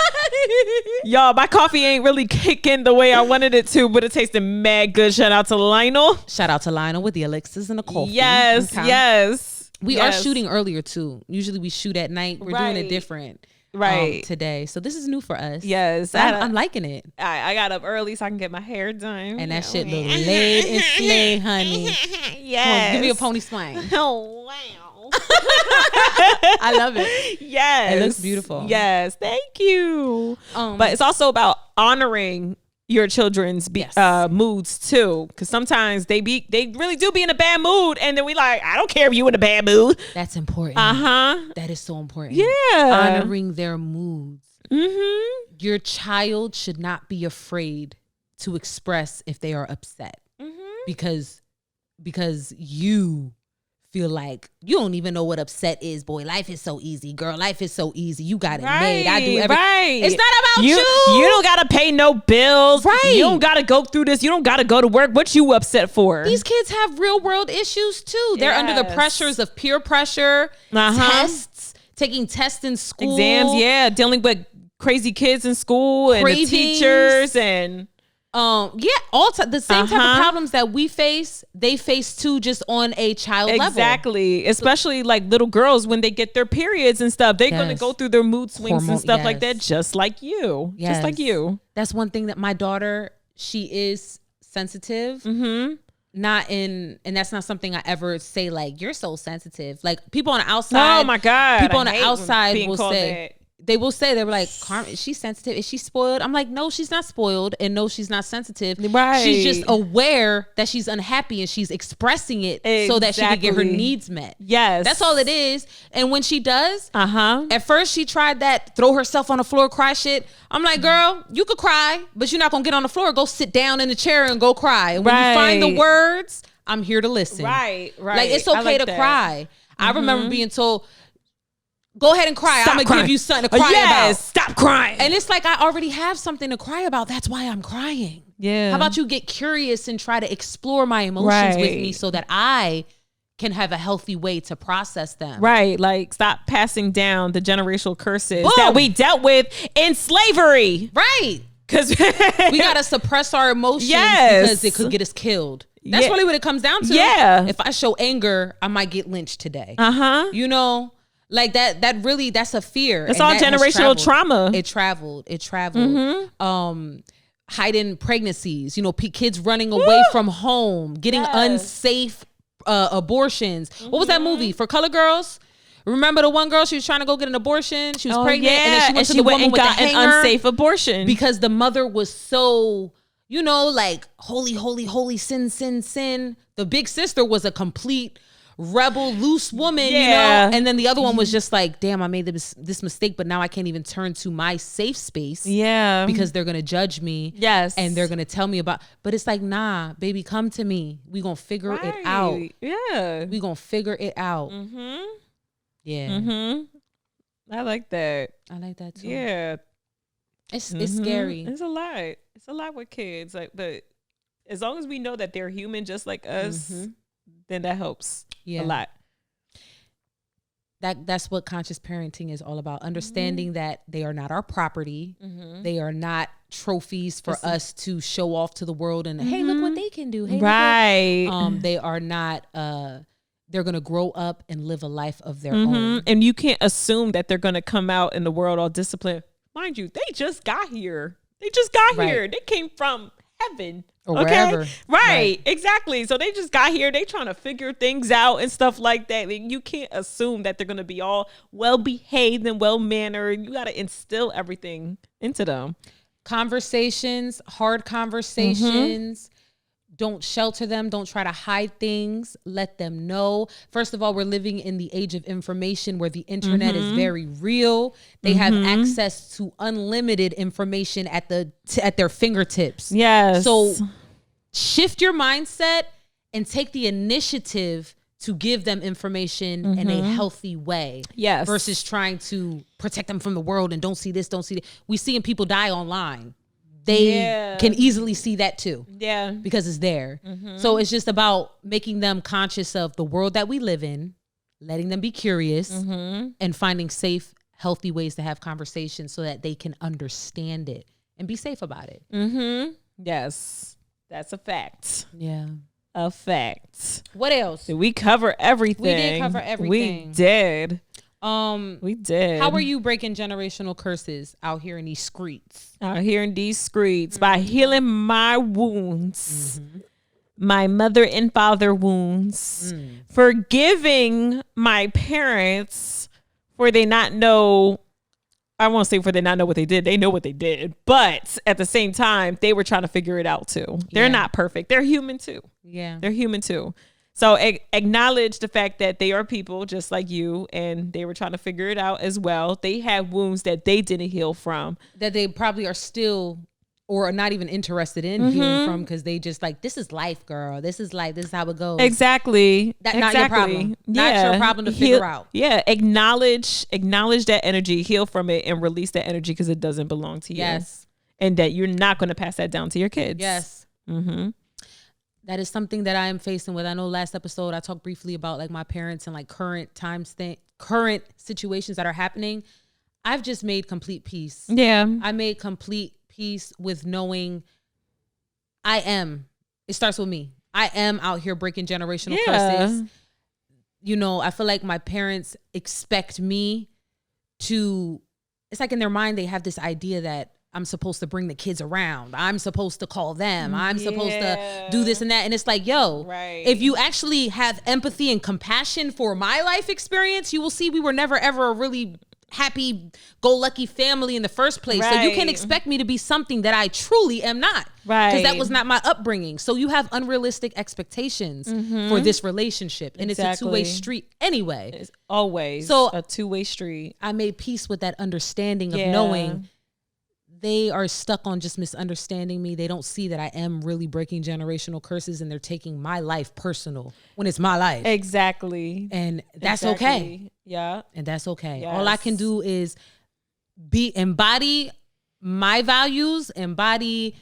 [SPEAKER 2] Y'all, my coffee ain't really kicking the way I wanted it to, but it tasted mad good. Shout out to Lionel.
[SPEAKER 1] Shout out to Lionel with the elixirs and the coffee.
[SPEAKER 2] Yes,
[SPEAKER 1] okay.
[SPEAKER 2] Yes.
[SPEAKER 1] We are shooting earlier too. Usually we shoot at night. We're doing it different today. So this is new for us.
[SPEAKER 2] Yes.
[SPEAKER 1] I'm liking it.
[SPEAKER 2] I got up early so I can get my hair done.
[SPEAKER 1] And that shit look laid and slay, honey.
[SPEAKER 2] Yes.
[SPEAKER 1] Give me a pony swing.
[SPEAKER 2] Oh, wow.
[SPEAKER 1] I love it.
[SPEAKER 2] Yes.
[SPEAKER 1] It looks beautiful.
[SPEAKER 2] Yes. Thank you. But it's also about honoring your children's moods too, because sometimes they really do be in a bad mood, and then we like, I don't care if you in a bad mood.
[SPEAKER 1] That's important. That is so important.
[SPEAKER 2] Yeah,
[SPEAKER 1] honoring their moods. Your child should not be afraid to express if they are upset, because you feel like you don't even know what upset is. Boy, life is so easy. Girl, life is so easy. You got it made. I do everything. It's not about you.
[SPEAKER 2] You don't got to pay no bills. Right. You don't got to go through this. You don't got to go to work. What you upset for?
[SPEAKER 1] These kids have real world issues too. They're under the pressures of peer pressure, tests, taking tests in school.
[SPEAKER 2] Exams, dealing with crazy kids in school and the teachers and...
[SPEAKER 1] all the same type of problems that we face, they face too, just on a child level.
[SPEAKER 2] Exactly. Especially like little girls when they get their periods and stuff, they're going to go through their mood swings and stuff like that, just like you. Just like you.
[SPEAKER 1] That's one thing that my daughter, she is sensitive. Not in, and that's not something I ever say like, you're so sensitive. Like people on the outside.
[SPEAKER 2] Oh my God.
[SPEAKER 1] People on the outside will say. They will say, they were like, Carmen, is she sensitive? Is she spoiled? I'm like, no, she's not spoiled. And no, she's not sensitive.
[SPEAKER 2] Right.
[SPEAKER 1] She's just aware that she's unhappy and she's expressing it so that she can get her needs met.
[SPEAKER 2] Yes.
[SPEAKER 1] That's all it is. And when she does, at first she tried that, throw herself on the floor, cry shit. I'm like, girl, you could cry, but you're not going to get on the floor. Go sit down in the chair and go cry. And when you find the words, I'm here to listen.
[SPEAKER 2] Right.
[SPEAKER 1] Like, it's okay to cry. I remember being told, go ahead and cry. I'm going to give you something to cry about.
[SPEAKER 2] Stop crying.
[SPEAKER 1] And it's like, I already have something to cry about. That's why I'm crying.
[SPEAKER 2] Yeah.
[SPEAKER 1] How about you get curious and try to explore my emotions with me so that I can have a healthy way to process them.
[SPEAKER 2] Right. Like, stop passing down the generational curses that we dealt with in slavery.
[SPEAKER 1] Right.
[SPEAKER 2] Because
[SPEAKER 1] we got to suppress our emotions because it could get us killed. That's really what it comes down to.
[SPEAKER 2] Yeah.
[SPEAKER 1] If I show anger, I might get lynched today. You know? Like that's a fear.
[SPEAKER 2] It's all generational trauma.
[SPEAKER 1] It traveled. Hiding pregnancies, kids running away from home, getting unsafe abortions. What was that movie? For Color Girls? Remember the one girl, she was trying to go get an abortion. She was pregnant and then she went to the woman with the hanger,
[SPEAKER 2] an unsafe abortion.
[SPEAKER 1] Because the mother was so, like holy, holy, holy, sin, sin, sin. The big sister was a complete rebel, loose woman, and then the other one was just like, damn, I made this mistake, but now I can't even turn to my safe space because they're gonna judge me, and they're gonna tell me about, but it's like, nah, baby, come to me, we gonna figure it out. We gonna figure it out.
[SPEAKER 2] I like that.
[SPEAKER 1] I like that too. It's scary.
[SPEAKER 2] It's a lot with kids, like, but as long as we know that they're human just like us, then that helps a lot.
[SPEAKER 1] That's what conscious parenting is all about. Understanding that they are not our property. They are not trophies for us to show off to the world and hey, look what they can do. Hey, they are not they're going to grow up and live a life of their own.
[SPEAKER 2] And you can't assume that they're going to come out in the world all disciplined. Mind you, they just got here. Here. They came from heaven.
[SPEAKER 1] Or wherever.
[SPEAKER 2] Right, exactly. So they just got here. They trying to figure things out and stuff like that. And you can't assume that they're going to be all well-behaved and well-mannered. You got to instill everything into them.
[SPEAKER 1] Conversations, hard conversations. Don't shelter them. Don't try to hide things. Let them know. First of all, we're living in the age of information where the internet is very real. They have access to unlimited information at their fingertips.
[SPEAKER 2] Yes.
[SPEAKER 1] So shift your mindset and take the initiative to give them information in a healthy way.
[SPEAKER 2] Yes.
[SPEAKER 1] Versus trying to protect them from the world and don't see this, don't see that. We seeing people die online. They can easily see that too. Yeah. Because it's there. So it's just about making them conscious of the world that we live in, letting them be curious, and finding safe, healthy ways to have conversations so that they can understand it and be safe about it.
[SPEAKER 2] Yes. That's a fact.
[SPEAKER 1] Yeah.
[SPEAKER 2] a fact.
[SPEAKER 1] What else?
[SPEAKER 2] Did we cover everything?
[SPEAKER 1] We did cover everything.
[SPEAKER 2] We did.
[SPEAKER 1] We
[SPEAKER 2] did.
[SPEAKER 1] How are you breaking generational curses out here in these streets?
[SPEAKER 2] Out here in these streets by healing my wounds, my mother and father wounds, forgiving my parents for they not know. I won't say for they not know what they did. They know what they did, but at the same time, they were trying to figure it out too. They're not perfect. They're human too.
[SPEAKER 1] Yeah,
[SPEAKER 2] they're human too. So acknowledge the fact that they are people just like you, and they were trying to figure it out as well. They have wounds that they didn't heal from,
[SPEAKER 1] that they probably are still or are not even interested in healing from, because they just like, this is life, girl. This is life. This is how it goes.
[SPEAKER 2] Exactly.
[SPEAKER 1] That's not your problem. Not your problem to figure out.
[SPEAKER 2] Yeah. Acknowledge that energy, heal from it, and release that energy because it doesn't belong to you.
[SPEAKER 1] Yes.
[SPEAKER 2] And that you're not going to pass that down to your kids.
[SPEAKER 1] Yes. That is something that I am facing with. I know last episode I talked briefly about like my parents and like current situations that are happening. I've just made complete peace.
[SPEAKER 2] Yeah.
[SPEAKER 1] I made complete peace with knowing it starts with me. I am out here breaking generational curses. You know, I feel like my parents expect me to, it's like in their mind, they have this idea that I'm supposed to bring the kids around. I'm supposed to call them. I'm supposed to do this and that. And it's like, yo, if you actually have empathy and compassion for my life experience, you will see we were never, ever a really happy-go-lucky family in the first place. So you can't expect me to be something that I truly am not. Because that was not my upbringing. So you have unrealistic expectations for this relationship. And it's a two-way street anyway.
[SPEAKER 2] It's always a two-way street.
[SPEAKER 1] I made peace with that understanding of knowing they are stuck on just misunderstanding me. They don't see that I am really breaking generational curses, and they're taking my life personal when it's my life.
[SPEAKER 2] Exactly.
[SPEAKER 1] And that's okay.
[SPEAKER 2] Yeah.
[SPEAKER 1] And that's okay.
[SPEAKER 2] Yes.
[SPEAKER 1] All I can do is embody my values, embody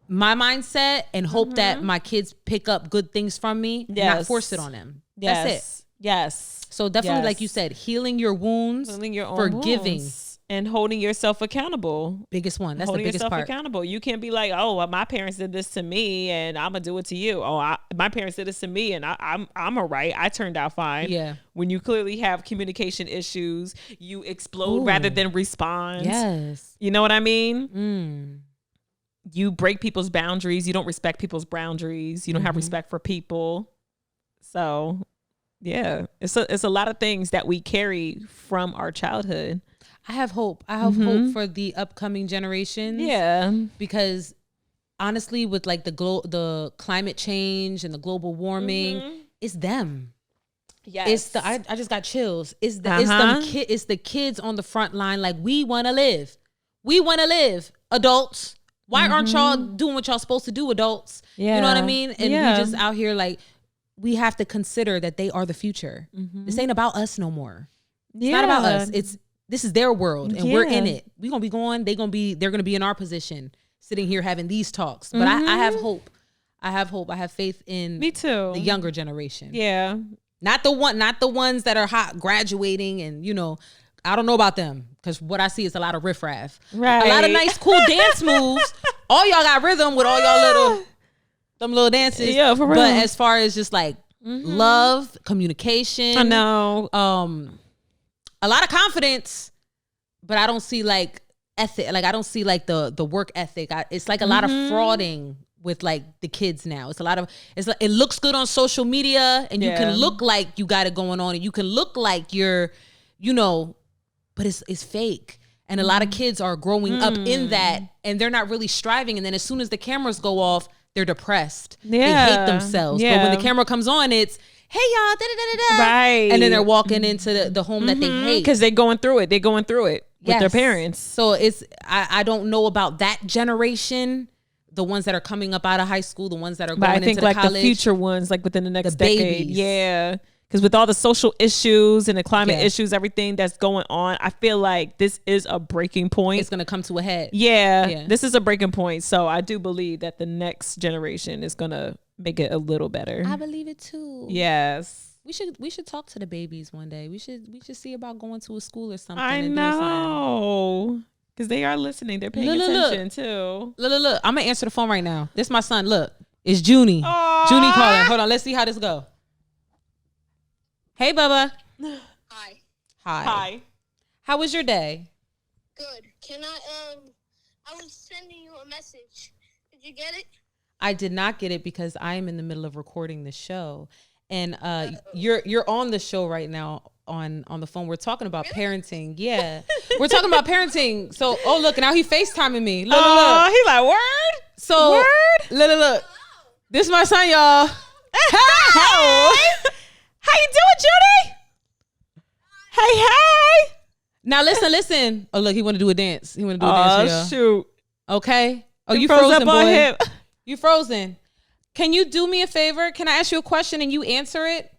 [SPEAKER 1] my mindset, and hope that my kids pick up good things from me, not force it on them.
[SPEAKER 2] Yes.
[SPEAKER 1] That's it.
[SPEAKER 2] Yes.
[SPEAKER 1] So definitely, like you said, healing your wounds,
[SPEAKER 2] healing your own
[SPEAKER 1] forgiving.
[SPEAKER 2] wounds. And holding yourself accountable.
[SPEAKER 1] Biggest one. That's
[SPEAKER 2] holding
[SPEAKER 1] the biggest
[SPEAKER 2] yourself
[SPEAKER 1] part.
[SPEAKER 2] Accountable. You can't be like, oh, well, my parents did this to me, and I'm gonna do it to you. Oh, my parents did this to me, and I'm all right. I turned out fine.
[SPEAKER 1] Yeah.
[SPEAKER 2] When you clearly have communication issues, you explode rather than respond.
[SPEAKER 1] Yes.
[SPEAKER 2] You know what I mean? You break people's boundaries. You don't respect people's boundaries. You don't have respect for people. So, yeah, it's a lot of things that we carry from our childhood.
[SPEAKER 1] I have hope. I have hope for the upcoming generations.
[SPEAKER 2] Yeah.
[SPEAKER 1] Because honestly, with like the climate change and the global warming, it's them.
[SPEAKER 2] Yes.
[SPEAKER 1] It's I just got chills. It's the kids on the front line. Like, we want to live. We want to live. Adults. Why aren't y'all doing what y'all supposed to do, adults? Yeah. You know what I mean? And we just out here like, we have to consider that they are the future. This ain't about us no more. It's not about us. This is their world, and we're in it. We're gonna be going. They're gonna be in our position, sitting here having these talks. But I have hope. I have hope. I have faith in
[SPEAKER 2] me too.
[SPEAKER 1] The younger generation.
[SPEAKER 2] Yeah,
[SPEAKER 1] not the ones that are hot graduating, and I don't know about them, because what I see is a lot of riffraff.
[SPEAKER 2] Right.
[SPEAKER 1] A lot of nice, cool dance moves. All y'all got rhythm with all y'all little dances.
[SPEAKER 2] Yeah, for real.
[SPEAKER 1] But as far as just like love, communication,
[SPEAKER 2] I know.
[SPEAKER 1] A lot of confidence, but I don't see like ethic. Like, I don't see like the work ethic. It's like a lot of frauding with like the kids now. It's a lot of, it looks good on social media, and you can look like you got it going on, and you can look like you're, but it's fake. And a lot of kids are growing up in that, and they're not really striving. And then as soon as the cameras go off, they're depressed. They hate themselves. But when the camera comes on, it's, hey y'all, da-da-da-da-da.
[SPEAKER 2] Right.
[SPEAKER 1] And then they're walking into the home that they hate.
[SPEAKER 2] Because they're going through it. They're going through it with their parents.
[SPEAKER 1] So it's, I don't know about that generation, the ones that are coming up out of high school, the ones that are going into
[SPEAKER 2] like
[SPEAKER 1] college.
[SPEAKER 2] The future ones, like within the next decade.
[SPEAKER 1] Babies.
[SPEAKER 2] Yeah. Because with all the social issues and the climate issues, everything that's going on, I feel like this is a breaking point.
[SPEAKER 1] It's going to come to a head.
[SPEAKER 2] Yeah. This is a breaking point. So I do believe that the next generation is going to make it a little better.
[SPEAKER 1] I believe it too.
[SPEAKER 2] Yes.
[SPEAKER 1] We should talk to the babies one day. We should see about going to a school or something.
[SPEAKER 2] I know. Because they are listening. They're paying attention too.
[SPEAKER 1] Look. I'm going to answer the phone right now. This is my son. Look. It's Junie.
[SPEAKER 2] Oh.
[SPEAKER 1] Junie calling. Hold on. Let's see how this go. Hey, Bubba.
[SPEAKER 3] Hi.
[SPEAKER 2] Hi.
[SPEAKER 1] How was your day?
[SPEAKER 3] Good. Can I was sending you a message. Did you get it?
[SPEAKER 1] I did not get it because I am in the middle of recording the show, and you're on the show right now on the phone. We're talking about parenting. Yeah, we're talking about parenting. So, oh look, now he FaceTiming me. Look, look.
[SPEAKER 2] He's like, word.
[SPEAKER 1] So,
[SPEAKER 2] Word?
[SPEAKER 1] look. This is my son, y'all.
[SPEAKER 2] Hey. How you doing, Judy? Hey.
[SPEAKER 1] Now listen. Oh look, he want to do a dance. He want to do a dance, y'all.
[SPEAKER 2] Shoot.
[SPEAKER 1] Okay. Oh, you
[SPEAKER 2] froze
[SPEAKER 1] frozen,
[SPEAKER 2] up on
[SPEAKER 1] boy.
[SPEAKER 2] him.
[SPEAKER 1] You frozen. Can you do me a favor? Can I ask you a question and you answer it?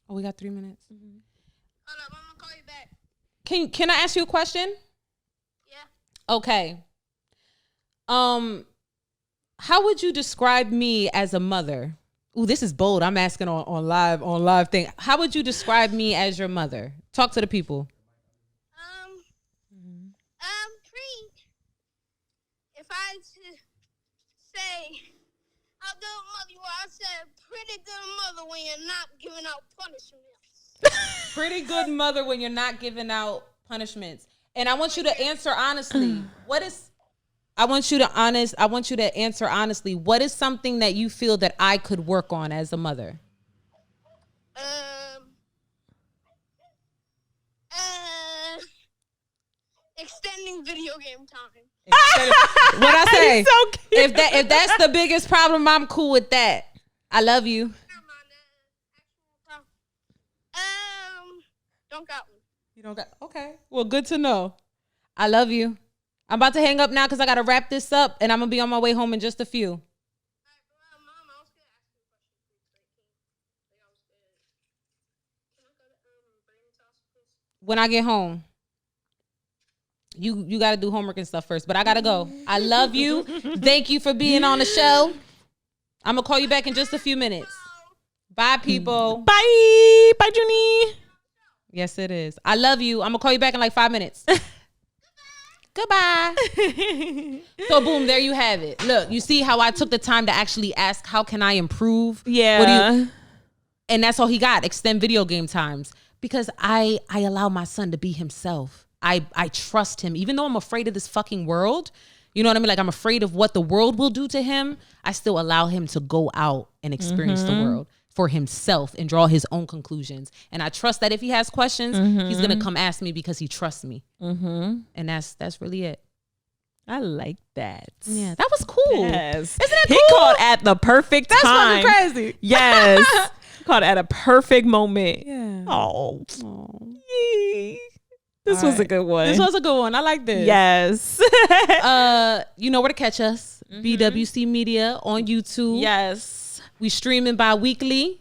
[SPEAKER 1] Oh, we got 3 minutes.
[SPEAKER 3] Hold up, I'm gonna call you back.
[SPEAKER 1] Can I ask you a question?
[SPEAKER 3] Yeah.
[SPEAKER 1] Okay. How would you describe me as a mother? Ooh, this is bold. I'm asking on live thing. How would you describe me as your mother? Talk to the people.
[SPEAKER 3] Pretty. If I had to say how good a mother you are, I said pretty good mother when you're not giving out punishments.
[SPEAKER 1] Pretty good mother when you're not giving out punishments. And I want you to answer honestly. I want you to answer honestly. What is something that you feel that I could work on as a mother?
[SPEAKER 3] Extending video game time.
[SPEAKER 1] What I say?
[SPEAKER 2] He's so cute.
[SPEAKER 1] If that's the biggest problem, I'm cool with that. I love you.
[SPEAKER 3] Don't got one.
[SPEAKER 1] You don't got okay. Well, good to know. I love you. I'm about to hang up now because I gotta wrap this up and I'm gonna be on my way home in just a few.
[SPEAKER 3] Mom, I was gonna ask you a question. Can I go to Brandon's house, please?
[SPEAKER 1] When I get home. You gotta do homework and stuff first, but I gotta go. I love you. Thank you for being on the show. I'm gonna call you back in just a few minutes. Bye, people.
[SPEAKER 2] Bye. Bye, Junie.
[SPEAKER 1] Yes, it is. I love you. I'm gonna call you back in like 5 minutes. Goodbye. So boom, there you have it. Look, you see how I took the time to actually ask, how can I improve?
[SPEAKER 2] Yeah.
[SPEAKER 1] And that's all he got. Extend video game times. Because I allow my son to be himself. I trust him. Even though I'm afraid of this fucking world, you know what I mean? Like I'm afraid of what the world will do to him. I still allow him to go out and experience the world for himself and draw his own conclusions. And I trust that if he has questions, he's going to come ask me because he trusts me. And that's really it.
[SPEAKER 2] I like that.
[SPEAKER 1] Yeah, that was cool.
[SPEAKER 2] Yes.
[SPEAKER 1] Isn't that
[SPEAKER 2] He
[SPEAKER 1] cool?
[SPEAKER 2] called at the perfect
[SPEAKER 1] That's
[SPEAKER 2] time.
[SPEAKER 1] fucking crazy.
[SPEAKER 2] Yes. Called at a perfect moment.
[SPEAKER 1] Yeah.
[SPEAKER 2] Oh.
[SPEAKER 1] Aw.
[SPEAKER 2] This
[SPEAKER 1] All
[SPEAKER 2] was a
[SPEAKER 1] right.
[SPEAKER 2] good one.
[SPEAKER 1] This was a good one. I like this.
[SPEAKER 2] Yes.
[SPEAKER 1] You know where to catch us. BWC Media on YouTube.
[SPEAKER 2] Yes.
[SPEAKER 1] We streaming bi-weekly.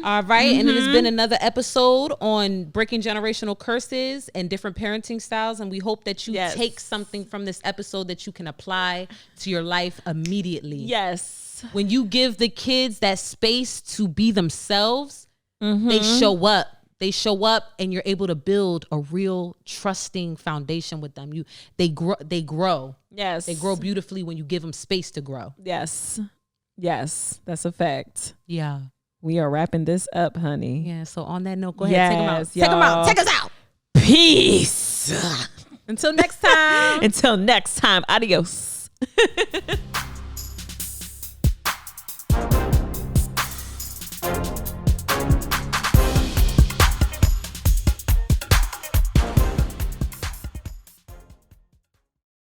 [SPEAKER 1] All right. And it has been another episode on breaking generational curses and different parenting styles. And we hope that you take something from this episode that you can apply to your life immediately.
[SPEAKER 2] Yes.
[SPEAKER 1] When you give the kids that space to be themselves, they show up. They show up and you're able to build a real trusting foundation with them. They grow.
[SPEAKER 2] Yes.
[SPEAKER 1] They grow beautifully when you give them space to grow.
[SPEAKER 2] Yes. Yes. That's a fact.
[SPEAKER 1] Yeah.
[SPEAKER 2] We are wrapping this up, honey.
[SPEAKER 1] Yeah. So on that note, go ahead. Take them out.
[SPEAKER 2] Yes,
[SPEAKER 1] Take them out.
[SPEAKER 2] y'all.
[SPEAKER 1] Take us out.
[SPEAKER 2] Peace.
[SPEAKER 1] Until next time.
[SPEAKER 2] Until next time. Adios.